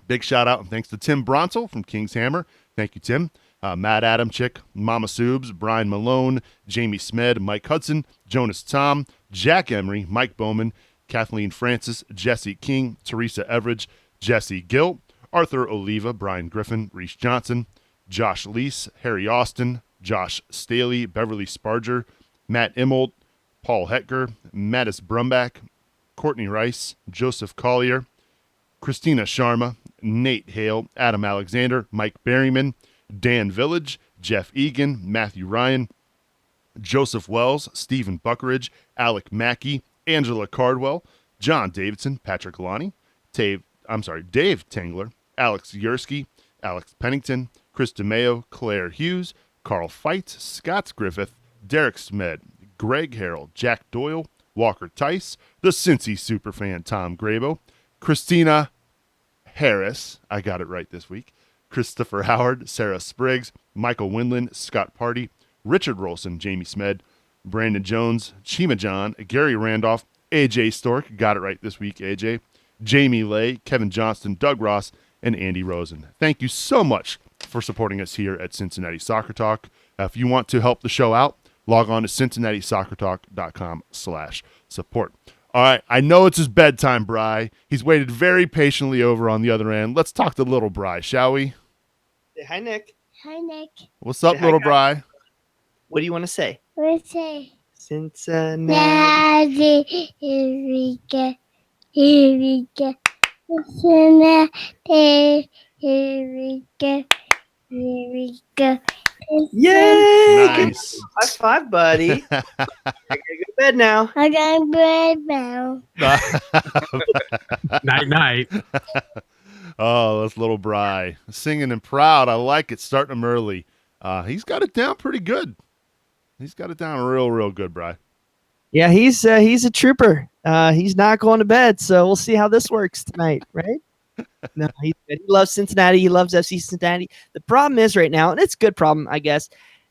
C: Big shout out and thanks to Tim Bronsel from King's Hammer. Thank you, Tim. Matt Adamchick, Mama Subes, Brian Malone, Jamie Smed, Mike Hudson, Jonas Tom, Jack Emery, Mike Bowman, Kathleen Francis, Jesse King, Teresa Everidge, Jesse Gill, Arthur Oliva, Brian Griffin, Reese Johnson, Josh Leese, Harry Austin, Josh Staley, Beverly Sparger, Matt Immold, Paul Hetker, Mattis Brumbach, Courtney Rice, Joseph Collier, Christina Sharma, Nate Hale, Adam Alexander, Mike Berryman, Dan Village, Jeff Egan, Matthew Ryan, Joseph Wells, Stephen Buckeridge, Alec Mackey, Angela Cardwell, John Davidson, Patrick Lonnie, Dave Tangler, Alex Yersky, Alex Pennington, Chris DeMeo, Claire Hughes, Carl Feit, Scott Griffith, Derek Smed, Greg Harrell, Jack Doyle, Walker Tice, the Cincy superfan Tom Grabo, Christina Harris, I got it right this week, Christopher Howard, Sarah Spriggs, Michael Winland, Scott Party, Richard Rolson, Jamie Smed, Brandon Jones, Chima John, Gary Randolph, AJ Stork, got it right this week, AJ, Jamie Lay, Kevin Johnston, Doug Ross, and Andy Rosen. Thank you so much for supporting us here at Cincinnati Soccer Talk. If you want to help the show out, log on to cincinnati-soccertalk.com/support. All right, I know it's his bedtime, Bry. He's waited very patiently over on the other end. Let's talk to little Bry, shall we?
E: Say hi, Nick.
H: Hi, Nick.
C: What's up,
E: Say hi,
C: little
E: guys.
C: Bry?
E: What do you want to say?
H: What's it?
E: Cincinnati.
H: Daddy, here we go. Here we go. Cincinnati, here we go. Here we go.
E: Yay!
C: Nice.
E: High five, buddy. I gotta go to bed now.
H: I got bread now.
D: Night, night.
C: Oh, that's little Bry. Singing and proud. I like it. Starting him early. He's got it down pretty good. He's got it down real good, Bry.
E: Yeah, he's a trooper. He's not going to bed, so we'll see how this works tonight, right? No, he loves Cincinnati. He loves FC Cincinnati. The problem is right now, and it's a good problem, I guess,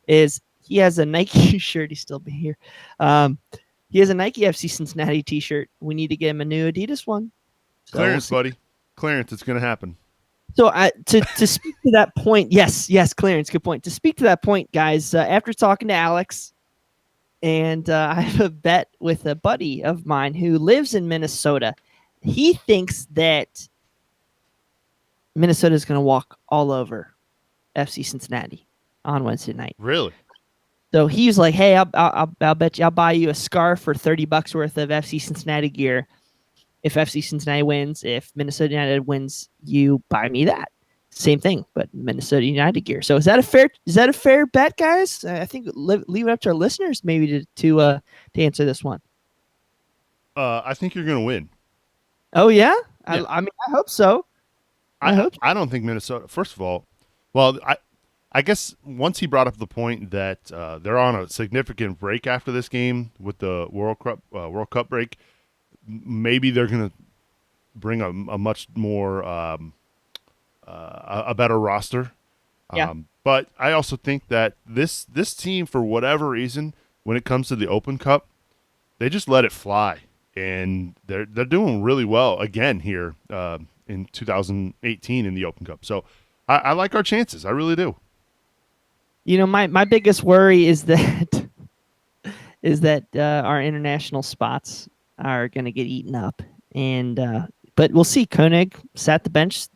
E: is he has a Nike shirt. He's still here. He has a Nike FC Cincinnati T-shirt. We need to get him a new Adidas one. So
C: Clearance, buddy. Clearance. It's going to happen.
E: So to speak to that point, yes, Clarence, good point. To speak to that point, guys, after talking to Alex, and I have a bet with a buddy of mine who lives in Minnesota. He thinks that Minnesota is going to walk all over FC Cincinnati on Wednesday night.
C: Really?
E: So he was like, "Hey, I'll bet you I'll buy you a scarf for $30 worth of FC Cincinnati gear if FC Cincinnati wins. If Minnesota United wins, you buy me that. Same thing, but Minnesota United gear." So is that a fair bet, guys? I think leave it up to our listeners maybe to answer this one.
C: I think you're going to win.
E: Oh yeah?
C: Yeah.
E: I mean, I hope so. I hope so.
C: I don't think Minnesota. First of all, well, I guess once he brought up the point that they're on a significant break after this game with the World Cup break, maybe they're going to bring a much more a better roster.
E: Yeah.
C: But I also think that this team, for whatever reason, when it comes to the Open Cup, they just let it fly, and they're doing really well again here in 2018 in the Open Cup. So I like our chances. I really do.
E: You know, my biggest worry is that our international spots are going to get eaten up, and but we'll see. Koenig sat the bench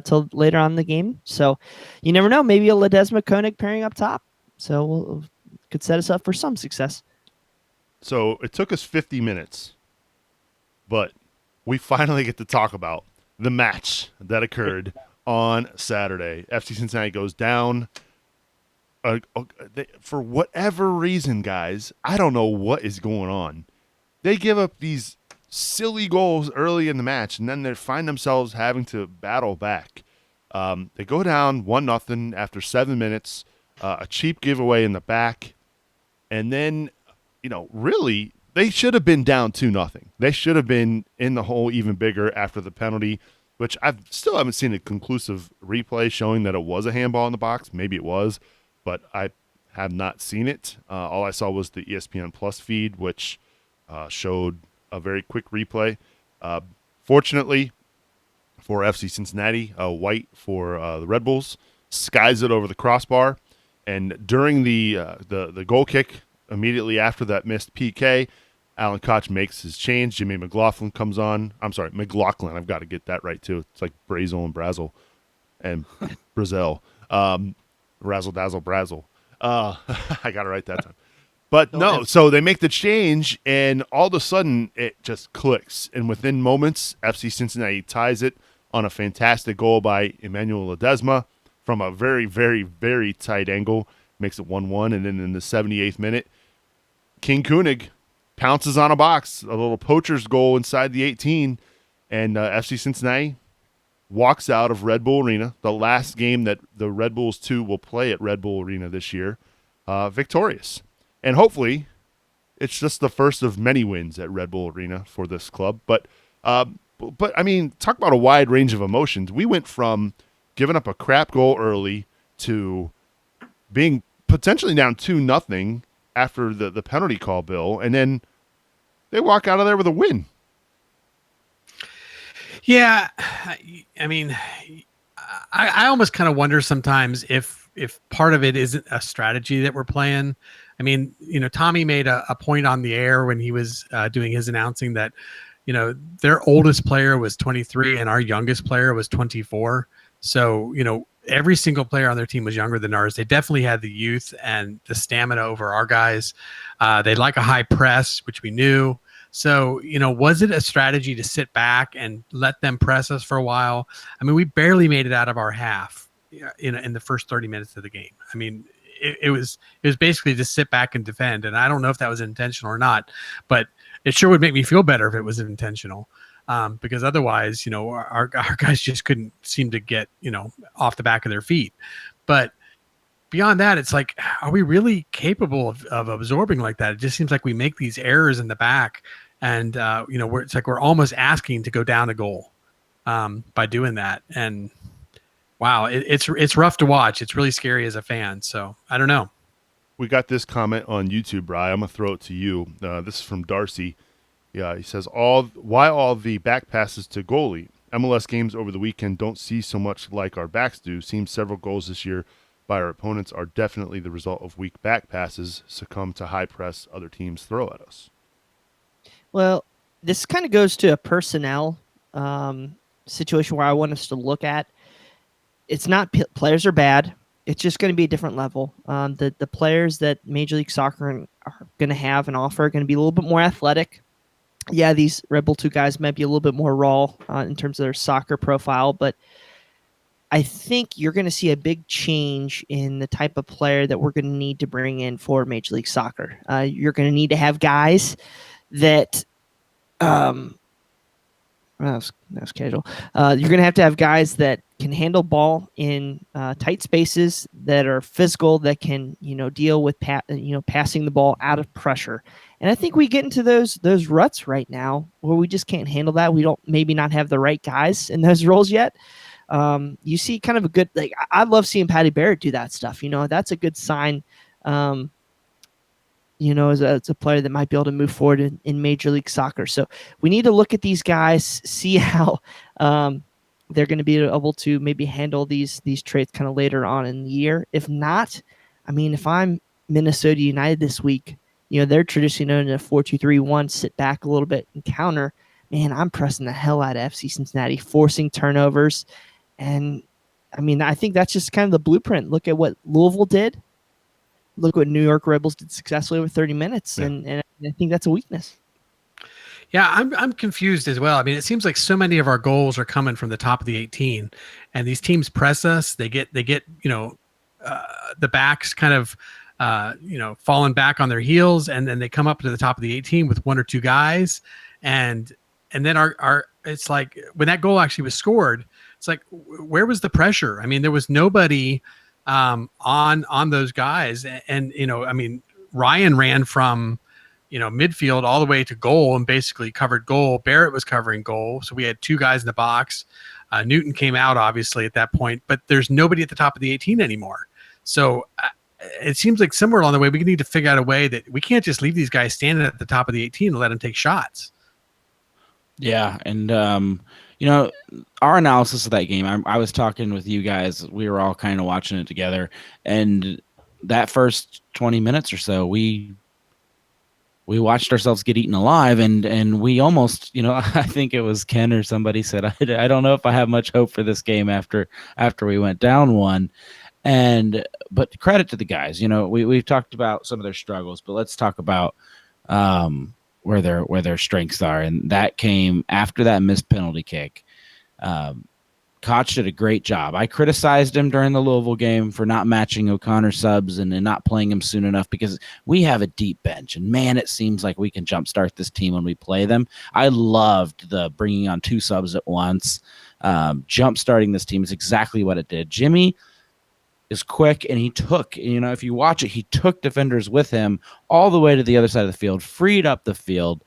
E: till later on in the game, so you never know. Maybe a Ledesma Koenig pairing up top, so could set us up for some success.
C: So it took us 50 minutes, but we finally get to talk about the match that occurred on Saturday. FC Cincinnati goes down. For whatever reason, guys, I don't know what is going on. They give up these silly goals early in the match, and then they find themselves having to battle back. They go down 1-0 after 7 minutes, a cheap giveaway in the back, and then, really, they should have been down 2-0. They should have been in the hole even bigger after the penalty, which I still haven't seen a conclusive replay showing that it was a handball in the box. Maybe it was, but I have not seen it. All I saw was the ESPN Plus feed, which showed a very quick replay. Fortunately for FC Cincinnati, White for the Red Bulls skies it over the crossbar, and during the goal kick immediately after that missed PK, Alan Koch makes his change. Jimmy McLaughlin comes on. I'm sorry, McLaughlin. I've got to get that right too. It's like Brazel and Brazel and Brazil. Razzle dazzle brazzle. I got it right that time. But no, so they make the change, and all of a sudden it just clicks. And within moments, FC Cincinnati ties it on a fantastic goal by Emmanuel Ledesma from a very, very, very tight angle. Makes it 1-1. And then in the 78th minute, King Koenig pounces on a box, a little poacher's goal inside the 18, and FC Cincinnati walks out of Red Bull Arena, the last game that the Red Bulls 2 will play at Red Bull Arena this year, victorious. And hopefully it's just the first of many wins at Red Bull Arena for this club. But I mean, talk about a wide range of emotions. We went from giving up a crap goal early to being potentially down 2-0 after the penalty call, Bill, and then they walk out of there with a win.
D: Yeah, I mean, I almost kind of wonder sometimes if part of it isn't a strategy that we're playing. I mean, Tommy made a point on the air when he was doing his announcing that, their oldest player was 23 and our youngest player was 24. So, every single player on their team was younger than ours. They definitely had the youth and the stamina over our guys. They like a high press, which we knew. So, was it a strategy to sit back and let them press us for a while? I mean, we barely made it out of our half in the first 30 minutes of the game. I mean, it was basically just sit back and defend. And I don't know if that was intentional or not, but it sure would make me feel better if it was intentional. Because otherwise, our guys just couldn't seem to get, off the back of their feet. But beyond that, it's like, are we really capable of absorbing like that? It just seems like we make these errors in the back, and it's like we're almost asking to go down a goal by doing that. And wow, it's rough to watch. It's really scary as a fan. So I don't know.
C: We got this comment on YouTube, Bri. I'm gonna throw it to you. This is from Darcy. Yeah, he says, why all the back passes to goalie? MLS games over the weekend don't see so much like our backs do. Seems several goals this year by our opponents are definitely the result of weak back passes, succumb to high press other teams throw at us.
E: Well, this kind of goes to a personnel situation where I want us to look at. It's not players are bad. It's just going to be a different level. The players that Major League Soccer are going to have and offer are going to be a little bit more athletic. Yeah, these Red Bull 2 guys might be a little bit more raw in terms of their soccer profile, but I think you're going to see a big change in the type of player that we're going to need to bring in for Major League Soccer. You're going to need to have guys that that's casual. You're going to have guys that can handle ball in tight spaces, that are physical, that can deal with passing the ball out of pressure. And I think we get into those ruts right now where we just can't handle that. We don't maybe not have the right guys in those roles yet. You see kind of a good, like, I love seeing Patty Barrett do that stuff. That's a good sign. As a player that might be able to move forward in Major League Soccer. So we need to look at these guys, see how they're going to be able to maybe handle these traits kind of later on in the year. If not, I mean, if I'm Minnesota United this week, they're traditionally known in a 4-2-3-1, sit back a little bit and counter. Man, I'm pressing the hell out of FC Cincinnati, forcing turnovers. And I mean, I think that's just kind of the blueprint. Look at what Louisville did. Look what New York Rebels did successfully over 30 minutes. Yeah. And I think that's a weakness.
D: Yeah, I'm confused as well. I mean, it seems like so many of our goals are coming from the top of the 18, and these teams press us. They get the backs kind of falling back on their heels, and then they come up to the top of the 18 with one or two guys, and then our it's like when that goal actually was scored, it's like, where was the pressure? I mean, there was nobody on those guys, and I mean, Ryan ran from midfield all the way to goal and basically covered goal. Barrett was covering goal, so we had two guys in the box. Newton came out obviously at that point, but there's nobody at the top of the 18 anymore. So it seems like somewhere along the way we need to figure out a way that we can't just leave these guys standing at the top of the 18 and let them take shots.
F: Yeah, and our analysis of that game, I was talking with you guys. We were all kind of watching it together, and that first 20 minutes or so, we watched ourselves get eaten alive, and we almost, I think it was Ken or somebody said, I don't know if I have much hope for this game after we went down one. But credit to the guys. We've talked about some of their struggles, but let's talk about where their strengths are, and that came after that missed penalty kick. Koch did a great job. I criticized him during the Louisville game for not matching O'Connor subs and not playing him soon enough, because we have a deep bench, and man, it seems like we can jumpstart this team when we play them. I loved the bringing on two subs at once. Jumpstarting this team is exactly what it did. Jimmy is quick, and he took, if you watch it, he took defenders with him all the way to the other side of the field, freed up the field,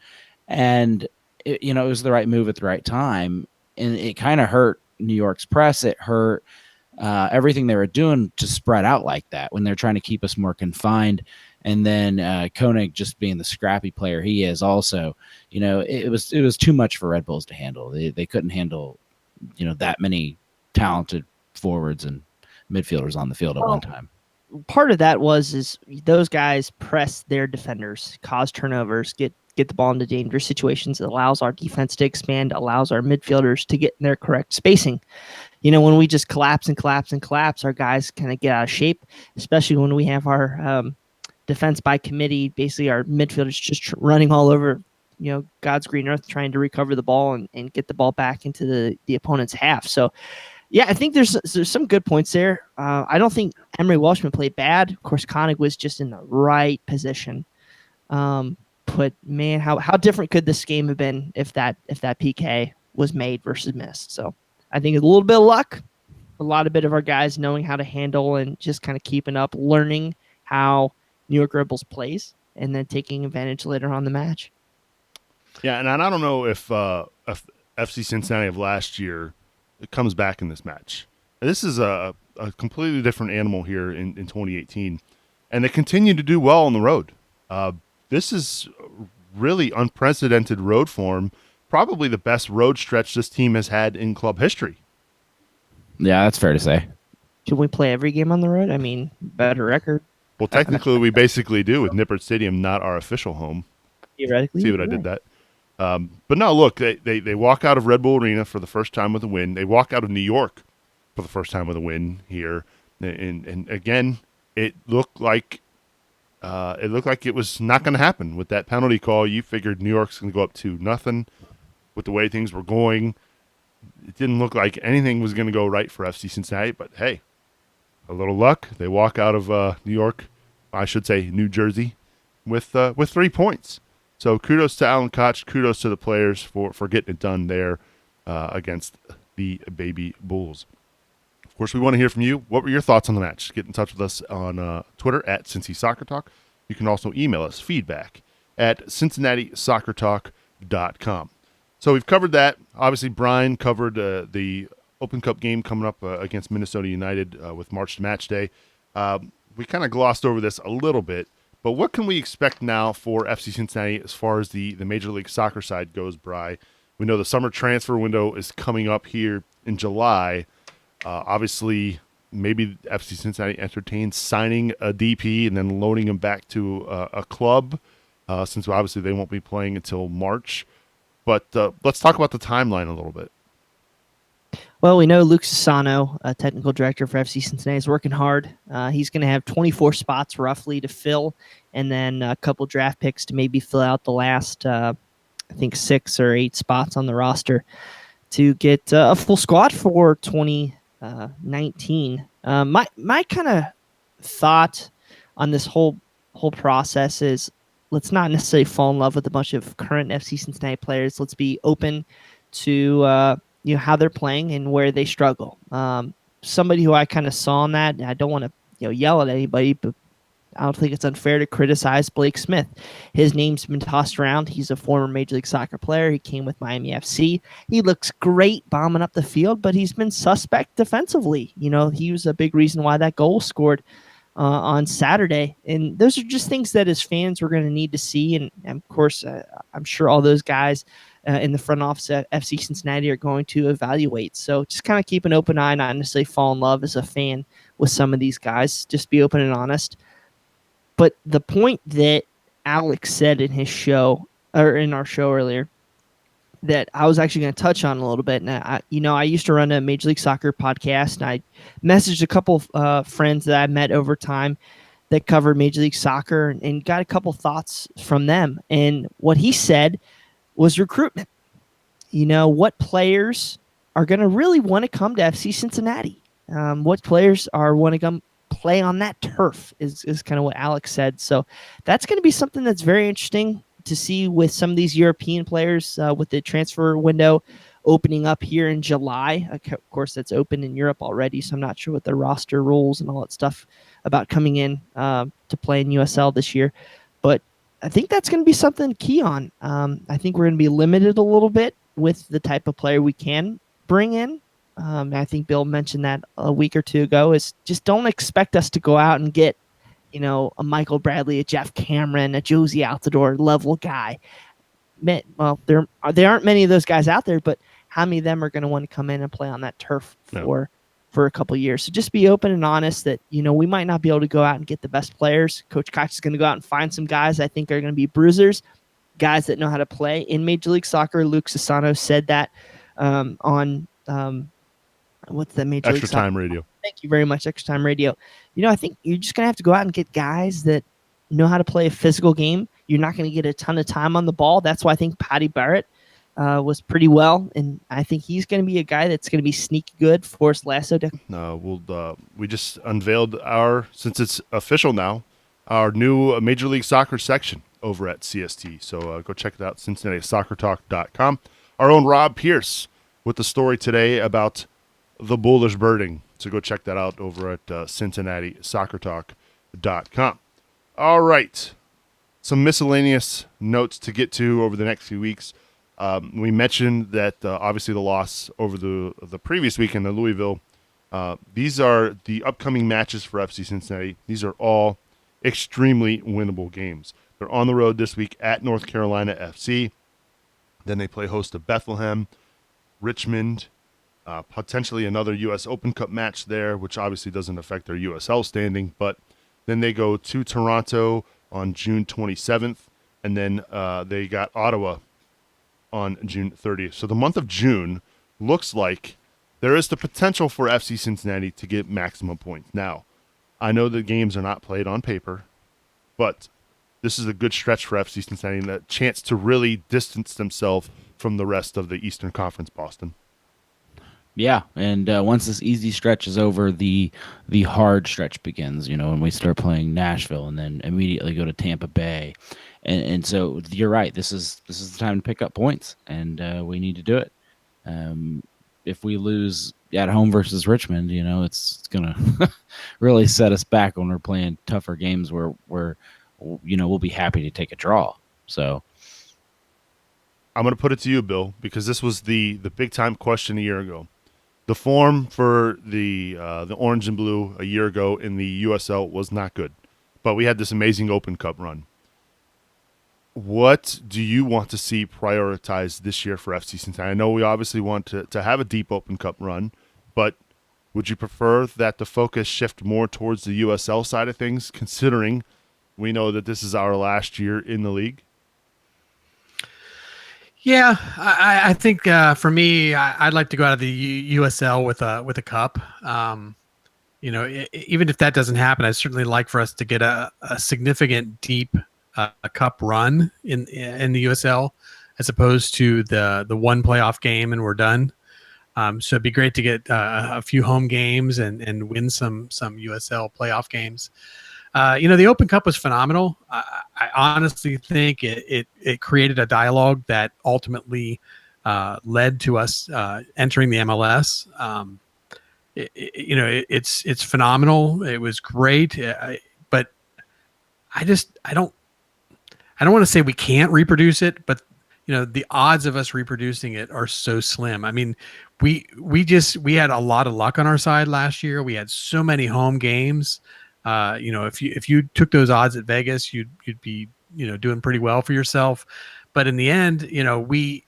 F: and it was the right move at the right time. And it kind of hurt New York's press. It hurt everything they were doing to spread out like that when they're trying to keep us more confined. And then Koenig, just being the scrappy player he is, also, it was too much for Red Bulls to handle. They couldn't handle, that many talented forwards and midfielders on the field at one time.
E: part of that is those guys press their defenders, cause turnovers, get the ball into dangerous situations. It allows our defense to expand, allows our midfielders to get in their correct spacing. When we just collapse, our guys kind of get out of shape, especially when we have our defense by committee, basically our midfielders just running all over, God's green earth, trying to recover the ball and get the ball back into the opponent's half. So, yeah, I think there's some good points there. I don't think Emery Welshman played bad. Of course, Koenig was just in the right position. But man, how different could this game have been if that PK was made versus missed? So I think it's a little bit of luck, a bit of our guys knowing how to handle and just kind of keeping up, learning how New York Red Bulls plays, and then taking advantage later on in the match.
C: Yeah, and I don't know if FC Cincinnati of last year comes back in this match. This is a completely different animal here in 2018, and they continue to do well on the road. This is really unprecedented road form, probably the best road stretch this team has had in club history.
F: Yeah, that's fair to say.
E: Should we play every game on the road? I mean, better record.
C: Well, technically, we basically do with Nippert Stadium, not our official home.
E: Theoretically.
C: See what I did that? But no, look, they walk out of Red Bull Arena for the first time with a win. They walk out of New York for the first time with a win here. And again, it looked like it was not going to happen with that penalty call. You figured New York's going to go up 2-0 with the way things were going. It didn't look like anything was going to go right for FC Cincinnati, but hey, a little luck. They walk out of New York, I should say New Jersey, with 3 points. So kudos to Alan Koch, kudos to the players for getting it done there against the Baby Bulls. Of course, we want to hear from you. What were your thoughts on the match? Get in touch with us on Twitter at Cincy Soccer Talk. You can also email us feedback at CincinnatiSoccerTalk.com. So we've covered that. Obviously, Brian covered the Open Cup game coming up against Minnesota United with March to Match Day. We kind of glossed over this a little bit. But what can we expect now for FC Cincinnati as far as the Major League Soccer side goes, Bri? We know the summer transfer window is coming up here in July. Obviously, maybe FC Cincinnati entertains signing a DP and then loaning him back to a club, since obviously they won't be playing until March. But let's talk about the timeline a little bit.
E: Well, we know Luke Sassano, technical director for FC Cincinnati, is working hard. He's going to have 24 spots roughly to fill, and then a couple draft picks to maybe fill out the last, I think, 6 or 8 spots on the roster to get a full squad for 2019. My kind of thought on this whole process is, let's not necessarily fall in love with a bunch of current FC Cincinnati players. Let's be open to how they're playing and where they struggle. Somebody who I kind of saw in that, and I don't want to yell at anybody, but I don't think it's unfair to criticize Blake Smith. His name's been tossed around. He's a former Major League Soccer player. He came with Miami FC. He looks great bombing up the field, but he's been suspect defensively. He was a big reason why that goal was scored on Saturday. And those are just things that as fans we're going to need to see. And of course, I'm sure all those guys in the front office at FC Cincinnati are going to evaluate. So just kind of keep an open eye, not necessarily fall in love as a fan with some of these guys. Just be open and honest. But the point that Alex said in his show, or in our show earlier, that I was actually going to touch on a little bit. And I used to run a Major League Soccer podcast, and I messaged a couple friends that I met over time that covered Major League Soccer and got a couple thoughts from them. And what he said was recruitment. What players are going to really want to come to FC Cincinnati? What players want to come play on that turf is kind of what Alex said. So that's going to be something that's very interesting to see with some of these European players with the transfer window opening up here in July. Of course, that's open in Europe already, so I'm not sure what the roster rules and all that stuff about coming in to play in USL this year. But I think that's going to be something key on. I think we're going to be limited a little bit with the type of player we can bring in. I think Bill mentioned that a week or two ago, is just don't expect us to go out and get, a Michael Bradley, a Jeff Cameron, a Josie Altidore level guy. Well, there aren't many of those guys out there, but how many of them are going to want to come in and play on that turf for for a couple years. So just be open and honest that, we might not be able to go out and get the best players. Coach Cox is going to go out and find some guys I think are going to be bruisers, guys that know how to play in Major League Soccer. Luke Sassano said that on what's that Major League
C: Extra
E: Soccer?
C: Time Radio.
E: Thank you very much, Extra Time Radio. I think you're just going to have to go out and get guys that know how to play a physical game. You're not going to get a ton of time on the ball. That's why I think Patty Barrett was pretty well, and I think he's going to be a guy that's going to be sneaky good. Forrest Lasso.
C: We just unveiled since it's official now, our new Major League Soccer section over at CST. So go check it out, CincinnatiSoccerTalk.com. Our own Rob Pierce with the story today about the bullish birding. So go check that out over at CincinnatiSoccerTalk.com. All right. Some miscellaneous notes to get to over the next few weeks. We mentioned that obviously the loss over the previous weekend in Louisville. These are the upcoming matches for FC Cincinnati. These are all extremely winnable games. They're on the road this week at North Carolina FC. Then they play host to Bethlehem, Richmond, potentially another U.S. Open Cup match there, which obviously doesn't affect their USL standing. But then they go to Toronto on June 27th, and then they got Ottawa on June 30th. So the month of June looks like there is the potential for FC Cincinnati to get maximum points. Now, I know the games are not played on paper, but this is a good stretch for FC Cincinnati and a chance to really distance themselves from the rest of the Eastern Conference, Boston.
F: Yeah, and once this easy stretch is over, the hard stretch begins, when we start playing Nashville and then immediately go to Tampa Bay. And so you're right, this is the time to pick up points, and we need to do it. If we lose at home versus Richmond, it's going to really set us back when we're playing tougher games where we'll be happy to take a draw. So
C: I'm going to put it to you, Bill, because this was the big time question a year ago. The form for the orange and blue a year ago in the USL was not good, but we had this amazing Open Cup run. What do you want to see prioritized this year for FC Cincinnati? I know we obviously want to have a deep Open Cup run, but would you prefer that the focus shift more towards the USL side of things, considering we know that this is our last year in the league?
D: Yeah, I think for me, I'd like to go out of the USL with a cup. Even if that doesn't happen, I'd certainly like for us to get a significant deep cup run in the USL, as opposed to the one playoff game and we're done. So it'd be great to get a few home games and win some USL playoff games. The Open Cup was phenomenal. I honestly think it created a dialogue that ultimately led to us entering the MLS. It's phenomenal. It was great, but I don't want to say we can't reproduce it, but the odds of us reproducing it are so slim. I mean, we had a lot of luck on our side last year. We had so many home games. If you took those odds at Vegas, you'd be, doing pretty well for yourself. But in the end, we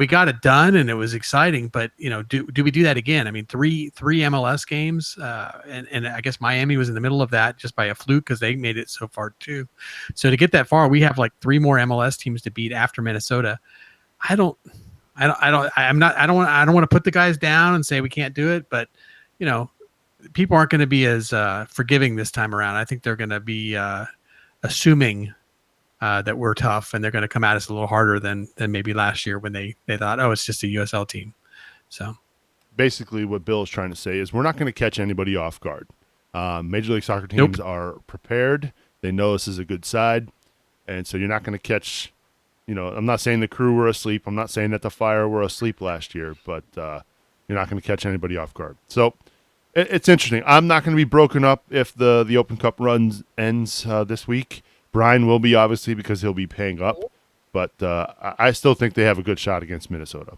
D: got it done and it was exciting, but do we do that again? I mean, three MLS games, and I guess Miami was in the middle of that just by a fluke because they made it so far too. So to get that far, we have like 3 more MLS teams to beat after Minnesota. I don't want to put the guys down and say we can't do it, but people aren't going to be as forgiving this time around. I think they're going to be assuming that we're tough, and they're going to come at us a little harder than maybe last year when they thought, oh, it's just a USL team. So
C: basically what Bill is trying to say is we're not going to catch anybody off guard. Major League Soccer teams are prepared. They know this is a good side, and so you're not going to catch, I'm not saying the Crew were asleep. I'm not saying that the Fire were asleep last year, but you're not going to catch anybody off guard. So it's interesting. I'm not going to be broken up if the Open Cup run ends this week. Brian will be, obviously, because he'll be paying up. But I still think they have a good shot against Minnesota.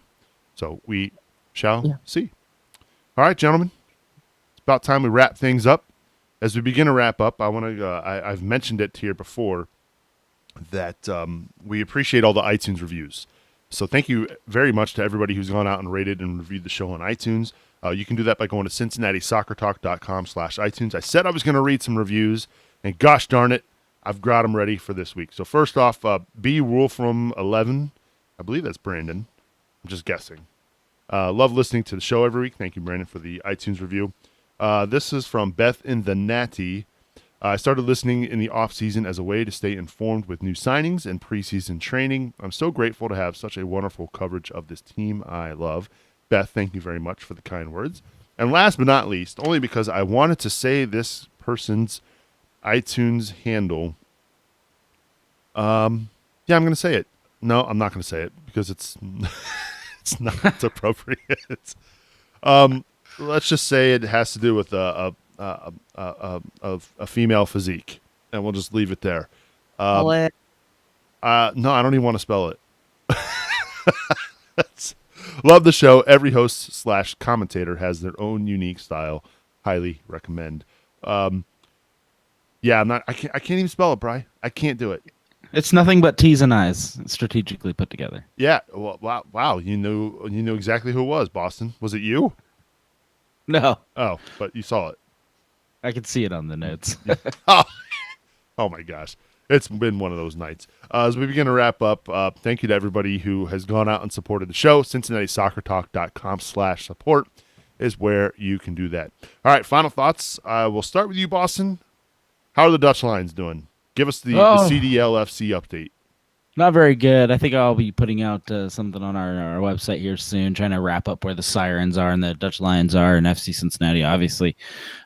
C: So we shall see. All right, gentlemen. It's about time we wrap things up. As we begin to wrap up, I want to. I've mentioned it here before that we appreciate all the iTunes reviews. So thank you very much to everybody who's gone out and rated and reviewed the show on iTunes. You can do that by going to CincinnatiSoccerTalk.com/iTunes. I said I was going to read some reviews, and gosh darn it, I've got them ready for this week. So first off, B. Wolfram 11, I believe that's Brandon. I'm just guessing. Love listening to the show every week. Thank you, Brandon, for the iTunes review. This is from Beth in the Natty. I started listening in the off-season as a way to stay informed with new signings and preseason training. I'm so grateful to have such a wonderful coverage of this team I love. Beth, thank you very much for the kind words. And last but not least, only because I wanted to say this person's iTunes handle. Yeah, I'm going to say it. No, I'm not going to say it because it's it's not appropriate. Let's just say it has to do with a female physique, and we'll just leave it there. No, I don't even want to spell it. Love the show. Every host / commentator has their own unique style. Highly recommend. Yeah, I can't even spell it, Bri. I can't do it.
F: It's nothing but T's and I's strategically put together.
C: Yeah. Well, wow. You knew exactly who it was, Boston. Was it you?
F: No.
C: Oh, but you saw it.
F: I could see it on the notes.
C: Oh my gosh. It's been one of those nights. As we begin to wrap up, thank you to everybody who has gone out and supported the show. CincinnatiSoccerTalk.com/support is where you can do that. All right, final thoughts. We'll start with you, Boston. How are the Dutch Lions doing? Give us the CDLFC update.
F: Not very good. I think I'll be putting out something on our website here soon, trying to wrap up where the Sirens are and the Dutch Lions are and FC Cincinnati, obviously.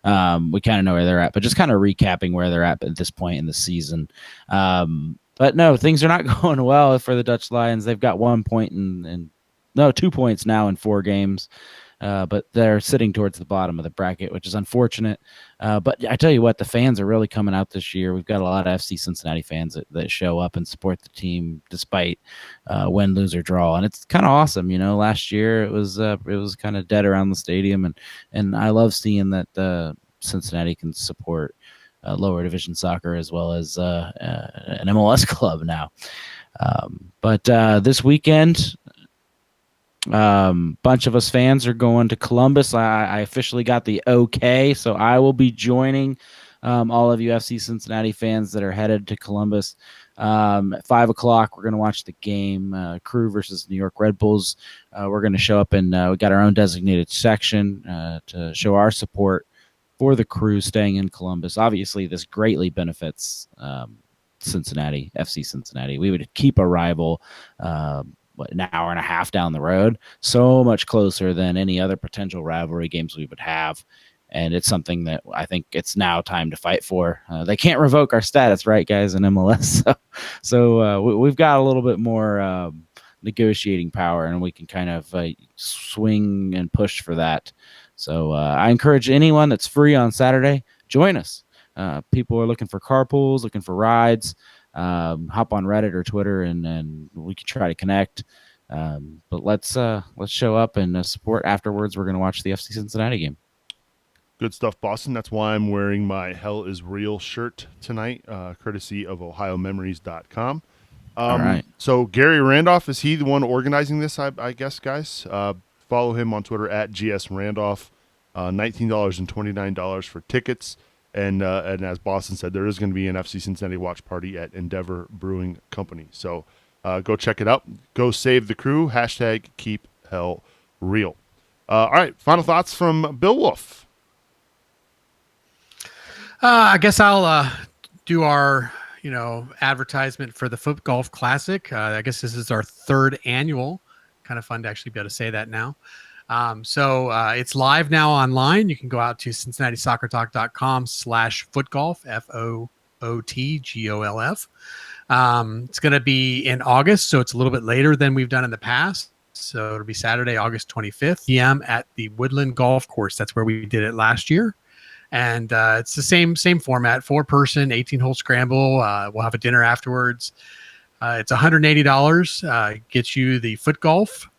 F: We kind of know where they're at, but just kind of recapping where they're at this point in the season. But no, things are not going well for the Dutch Lions. They've got 1 point 2 points now in 4 games. But they're sitting towards the bottom of the bracket, which is unfortunate. But I tell you what, the fans are really coming out this year. We've got a lot of FC Cincinnati fans that show up and support the team despite win, lose, or draw, and it's kind of awesome. Last year it was kind of dead around the stadium, and I love seeing that Cincinnati can support lower division soccer as well as an MLS club now. But this weekend, bunch of us fans are going to Columbus. I officially got the okay, so I will be joining all of you FC Cincinnati fans that are headed to Columbus. At 5:00, we're going to watch the game, Crew versus New York Red Bulls. We're going to show up, and we got our own designated section to show our support for the Crew staying in Columbus. Obviously, this greatly benefits Cincinnati, FC Cincinnati. We would keep a rival an hour and a half down the road, so much closer than any other potential rivalry games we would have. And it's something that I think it's now time to fight for. They can't revoke our status, right, guys, in MLS. So we've got a little bit more negotiating power, and we can kind of swing and push for that. So I encourage anyone that's free on Saturday, join us. People are looking for carpools, looking for rides. Hop on Reddit or Twitter, and we can try to connect. But let's show up and support afterwards. We're going to watch the FC Cincinnati game.
C: Good stuff, Boston. That's why I'm wearing my Hell is Real shirt tonight, courtesy of OhioMemories.com.
F: All right.
C: So Gary Randolph, is he the one organizing this, I guess, guys? Follow him on Twitter at GSRandolph. $19 and $29 for tickets. And as Boston said, there is going to be an FC Cincinnati watch party at Endeavor Brewing Company. So go check it out. Go save the Crew. # keep hell real. All right. Final thoughts from Bill Wolf.
D: I guess I'll do our advertisement for the Foot Golf Classic. I guess this is our 3rd annual. Kind of fun to actually be able to say that now. So it's live now online. You can go out to CincinnatiSoccerTalk.com/footgolf, FOOTGOLF. It's going to be in August, so it's a little bit later than we've done in the past. So it'll be Saturday, August 25th, p.m. at the Woodland Golf Course. That's where we did it last year. And it's the same format, 4-person, 18-hole scramble. We'll have a dinner afterwards. It's $180. Gets you the foot golf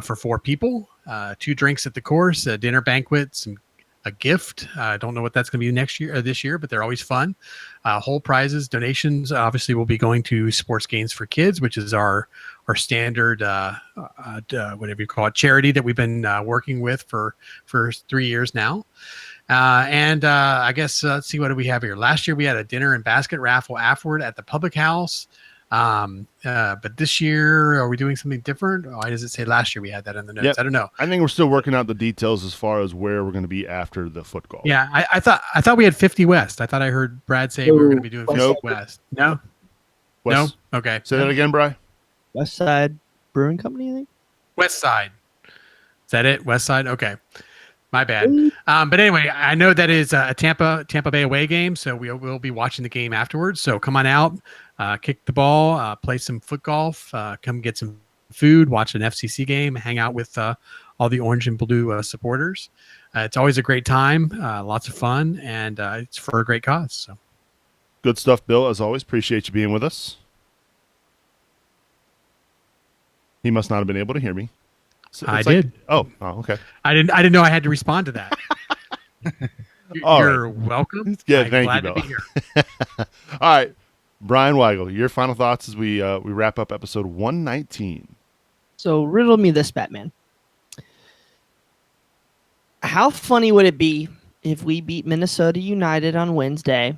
D: for 4 people. 2 drinks at the course, a dinner banquet, some a gift. I don't know what that's going to be next year or this year, but they're always fun. Whole prizes, donations. Obviously, we'll be going to Sports Gains for Kids, which is our standard whatever you call it, charity that we've been working with for 3 years now. And I guess let's see, what do we have here? Last year we had a dinner and basket raffle afterward at the public house. But this year, are we doing something different? Why does it say last year we had that in the notes?
C: Yep.
D: I don't know.
C: I think we're still working out the details as far as where we're going to be after the foot golf.
D: Yeah, I thought we had 50 West. I thought I heard Brad say we were going to be doing 50
C: Nope.
D: West. No,
C: West,
D: no. Okay.
C: Say that again, Bri.
E: West Side Brewing Company, I think.
D: West Side. Is that it? West Side. Okay. My bad. But anyway, I know that is a Tampa Bay away game, so we'll be watching the game afterwards. So come on out, kick the ball, play some foot golf, come get some food, watch an FCC game, hang out with all the orange and blue supporters. It's always a great time, lots of fun, and it's for a great cause. So
C: Good stuff, Bill. As always, appreciate you being with us. He must not have been able to hear me. So
D: I did.
C: Oh, okay.
D: I didn't know I had to respond to that. You're welcome.
C: Yeah,
D: I'm
C: thank
D: glad
C: you,
D: to be
C: Bill.
D: here.
C: All right, Brian Weigel, your final thoughts as we wrap up episode 119.
E: So riddle me this, Batman. How funny would it be if we beat Minnesota United on Wednesday,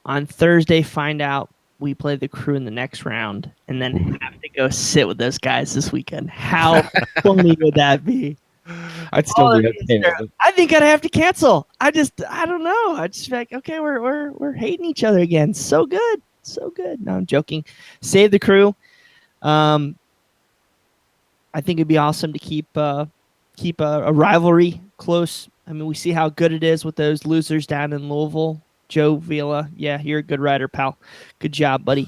E: on Thursday find out we play the Crew in the next round, and then have to go sit with those guys this weekend? How funny would that be?
F: I'd still be okay with it.
E: I think I'd have to cancel. I don't know. I just like, okay, we're hating each other again. So good. No, I'm joking. Save the Crew. I think it'd be awesome to keep a rivalry close. I mean, we see how good it is with those losers down in Louisville. Joe Vila, yeah, you're a good writer, pal. Good job, buddy.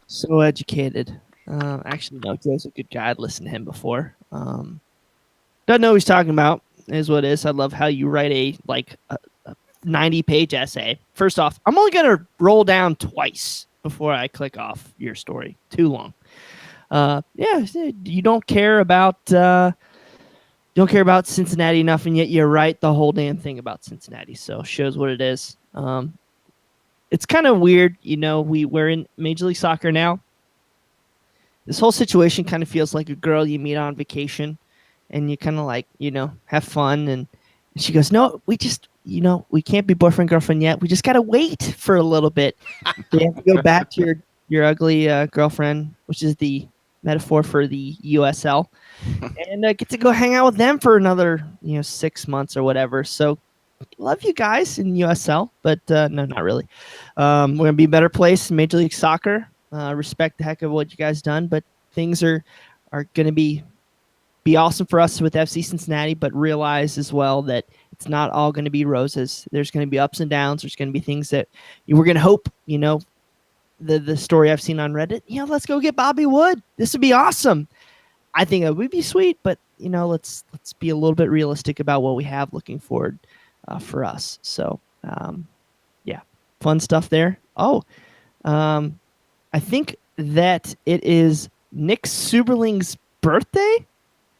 E: So educated. Actually, no, Joe's a good guy. I'd listened to him before. Doesn't know what he's talking about, is what it is. I love how you write a 90-page essay. First off, I'm only going to roll down twice before I click off your story. Too long. Yeah, you don't care about Cincinnati enough, and yet you write the whole damn thing about Cincinnati. So shows what it is. It's kind of weird, we're in Major League Soccer now. This whole situation kind of feels like a girl you meet on vacation, and you kind of have fun. And she goes, "No, we just, we can't be boyfriend girlfriend yet. We just gotta wait for a little bit. You have to go back to your ugly girlfriend," which is the metaphor for the USL, and get to go hang out with them for another 6 months or whatever. So love you guys in USL, but no, not really. We're gonna be a better place in Major League Soccer. Respect the heck of what you guys done, but things are gonna be awesome for us with FC Cincinnati, but realize as well that it's not all gonna be roses. There's gonna be ups and downs. There's gonna be things that we're gonna hope, the story I've seen on Reddit, let's go get Bobby Wood. This would be awesome. I think it would be sweet, but let's be a little bit realistic about what we have looking forward for us. So yeah, fun stuff there. I think that it is Nick Suberling's birthday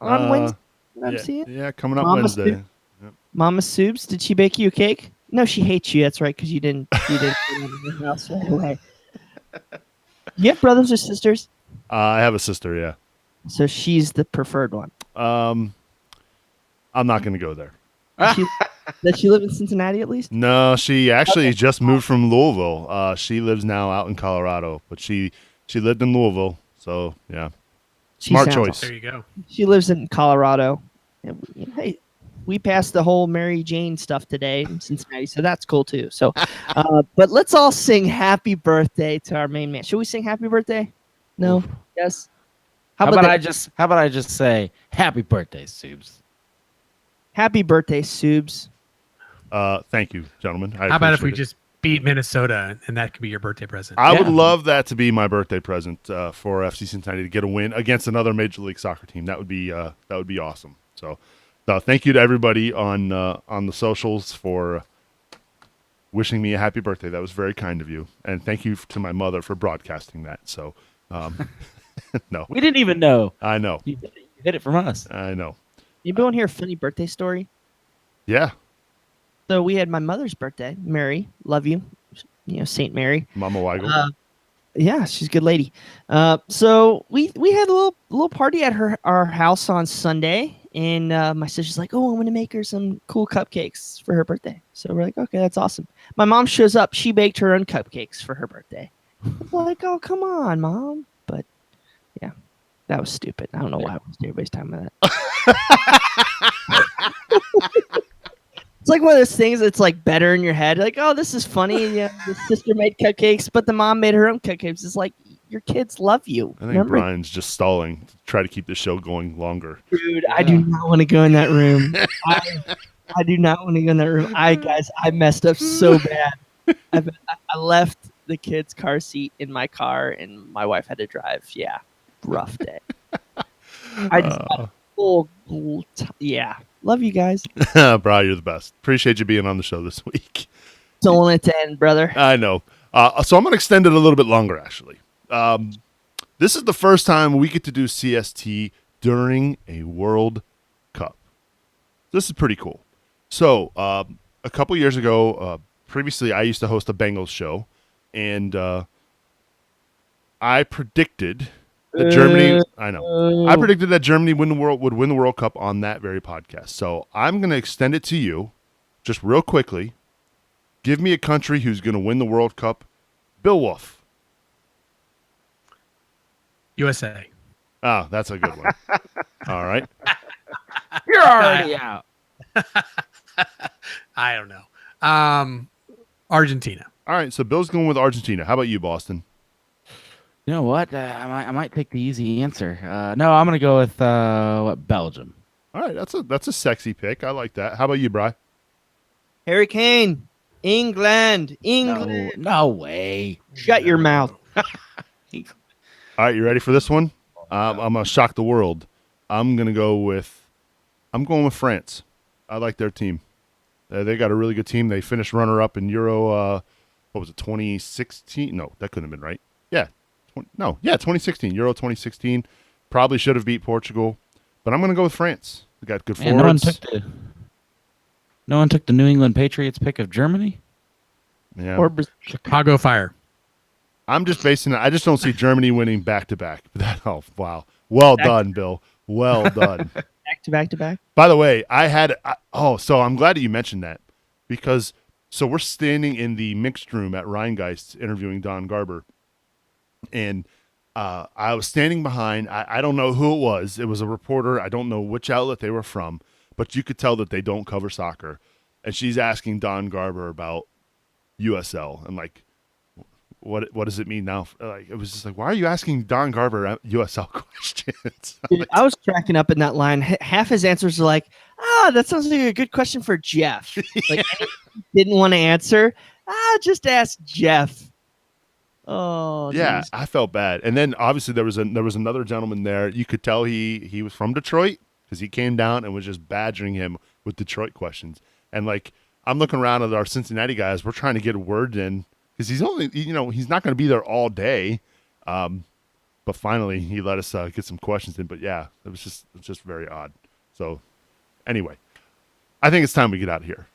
E: on Wednesday. I'm seeing.
C: Yeah, coming up
E: Mama
C: Wednesday. Yep.
E: Mama Subs, did she bake you a cake? No, she hates you. That's right, because you didn't put it in your house right away. You have brothers or sisters?
C: I have a sister, yeah.
E: So she's the preferred one.
C: I'm not going to go there.
E: Does she live in Cincinnati at least?
C: No, she actually just moved from Louisville. She lives now out in Colorado, but she lived in Louisville, so yeah. Smart choice.
D: There you go.
E: She lives in Colorado. And hey, we passed the whole Mary Jane stuff today in Cincinnati, so that's cool too. So, but let's all sing happy birthday to our main man. Should we sing happy birthday? No?
C: Oof.
E: Yes?
F: How about I just say happy birthday, Subs?
E: Happy birthday, Subs.
C: Thank you, gentlemen.
D: How about if we just beat Minnesota and that could be your birthday present?
C: I would love that to be my birthday present for FC Cincinnati to get a win against another Major League Soccer team. That would be awesome. So thank you to everybody on the socials for wishing me a happy birthday. That was very kind of you, and thank you to my mother for broadcasting that. So no,
F: we didn't even know.
C: I know
F: You hid it from us.
C: I know.
E: You want to hear a funny birthday story?
C: Yeah,
E: So we had my mother's birthday. Mary, love you. Saint Mary.
C: Mama Weigel.
E: Yeah, she's a good lady. So we had a little party at our house on Sunday, and my sister's like, "Oh, I'm gonna make her some cool cupcakes for her birthday." So we're like, "Okay, that's awesome." My mom shows up. She baked her own cupcakes for her birthday. I'm like, "Oh, come on, mom!" But yeah, that was stupid. I don't know why I wasted everybody's time with that. It's like one of those things that's like better in your head. Like, oh, this is funny. Yeah, the sister made cupcakes, but the mom made her own cupcakes. It's like your kids love you.
C: I think Brian's just stalling to try to keep the show going longer.
E: Dude, I do not want to go in that room. I do not want to go in that room. I messed up so bad. I left the kid's car seat in my car, and my wife had to drive. Yeah, rough day. I just got yeah. Love you guys.
C: Brian, you're the best. Appreciate you being on the show this week.
E: Don't want it to end, brother.
C: I know. So I'm going to extend it a little bit longer, actually. This is the first time we get to do CST during a World Cup. This is pretty cool. So a couple years ago, previously I used to host a Bengals show, and I predicted that Germany. I know. I predicted that Germany would win the World Cup on that very podcast. So I'm going to extend it to you, just real quickly. Give me a country who's going to win the World Cup. Bill Wolf.
D: USA.
C: Oh, that's a good one. All right.
F: You're already out.
D: I don't know. Argentina.
C: All right. So Bill's going with Argentina. How about you, Boston?
F: You know what? I might take the easy answer. No, I'm gonna go with Belgium.
C: All right. That's a sexy pick. I like that. How about you, Bri?
E: Harry Kane, England.
F: No way.
E: Shut your mouth.
C: All right. You ready for this one? I'm gonna shock the world. I'm going with France. I like their team. They got a really good team. They finished runner-up in Euro. What was it? 2016? No, that couldn't have been right. Yeah. 2016. Euro 2016. Probably should have beat Portugal, but I'm going to go with France. They got good forwards.
F: No one took the New England Patriots pick of Germany?
C: Yeah.
E: Or
D: Chicago Fire.
C: I'm just basing it. I just don't see Germany winning back-to-back. Oh, wow. Well done, Bill. Well done.
E: back to back.
C: By the way, so I'm glad that you mentioned that because we're standing in the mixed room at Rheingeist interviewing Don Garber. And I was standing behind, I don't know who it was. It was a reporter. I don't know which outlet they were from, but you could tell that they don't cover soccer. And she's asking Don Garber about USL and like, what does it mean now? Like, it was just like, why are you asking Don Garber USL questions?
E: Dude, I was cracking up in that line. Half his answers are like, that sounds like a good question for Jeff. Like, didn't want to answer. Just ask Jeff. Oh,
C: yeah,
E: geez.
C: I felt bad. And then obviously there was another gentleman there. You could tell he was from Detroit because he came down and was just badgering him with Detroit questions. And like I'm looking around at our Cincinnati guys, we're trying to get a word in because he's not going to be there all day. But finally he let us get some questions in. But yeah, it was just very odd. So anyway, I think it's time we get out of here.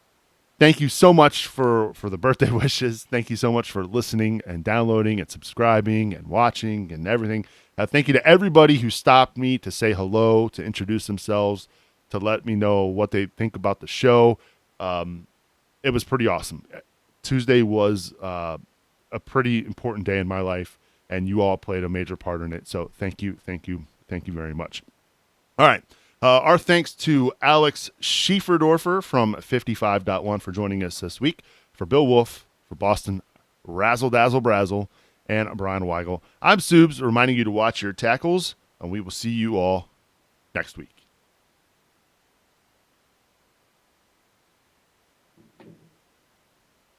C: Thank you so much for the birthday wishes. Thank you so much for listening and downloading and subscribing and watching and everything. Thank you to everybody who stopped me to say hello, to introduce themselves, to let me know what they think about the show. It was pretty awesome. Tuesday was a pretty important day in my life, and you all played a major part in it. So thank you very much. All right. Our thanks to Alex Schieferdecker from 55.1 for joining us this week. For Bill Wolf, for Boston, Razzle Dazzle Brazzle, and Brian Weigel. I'm Subes, reminding you to watch your tackles, and we will see you all next week.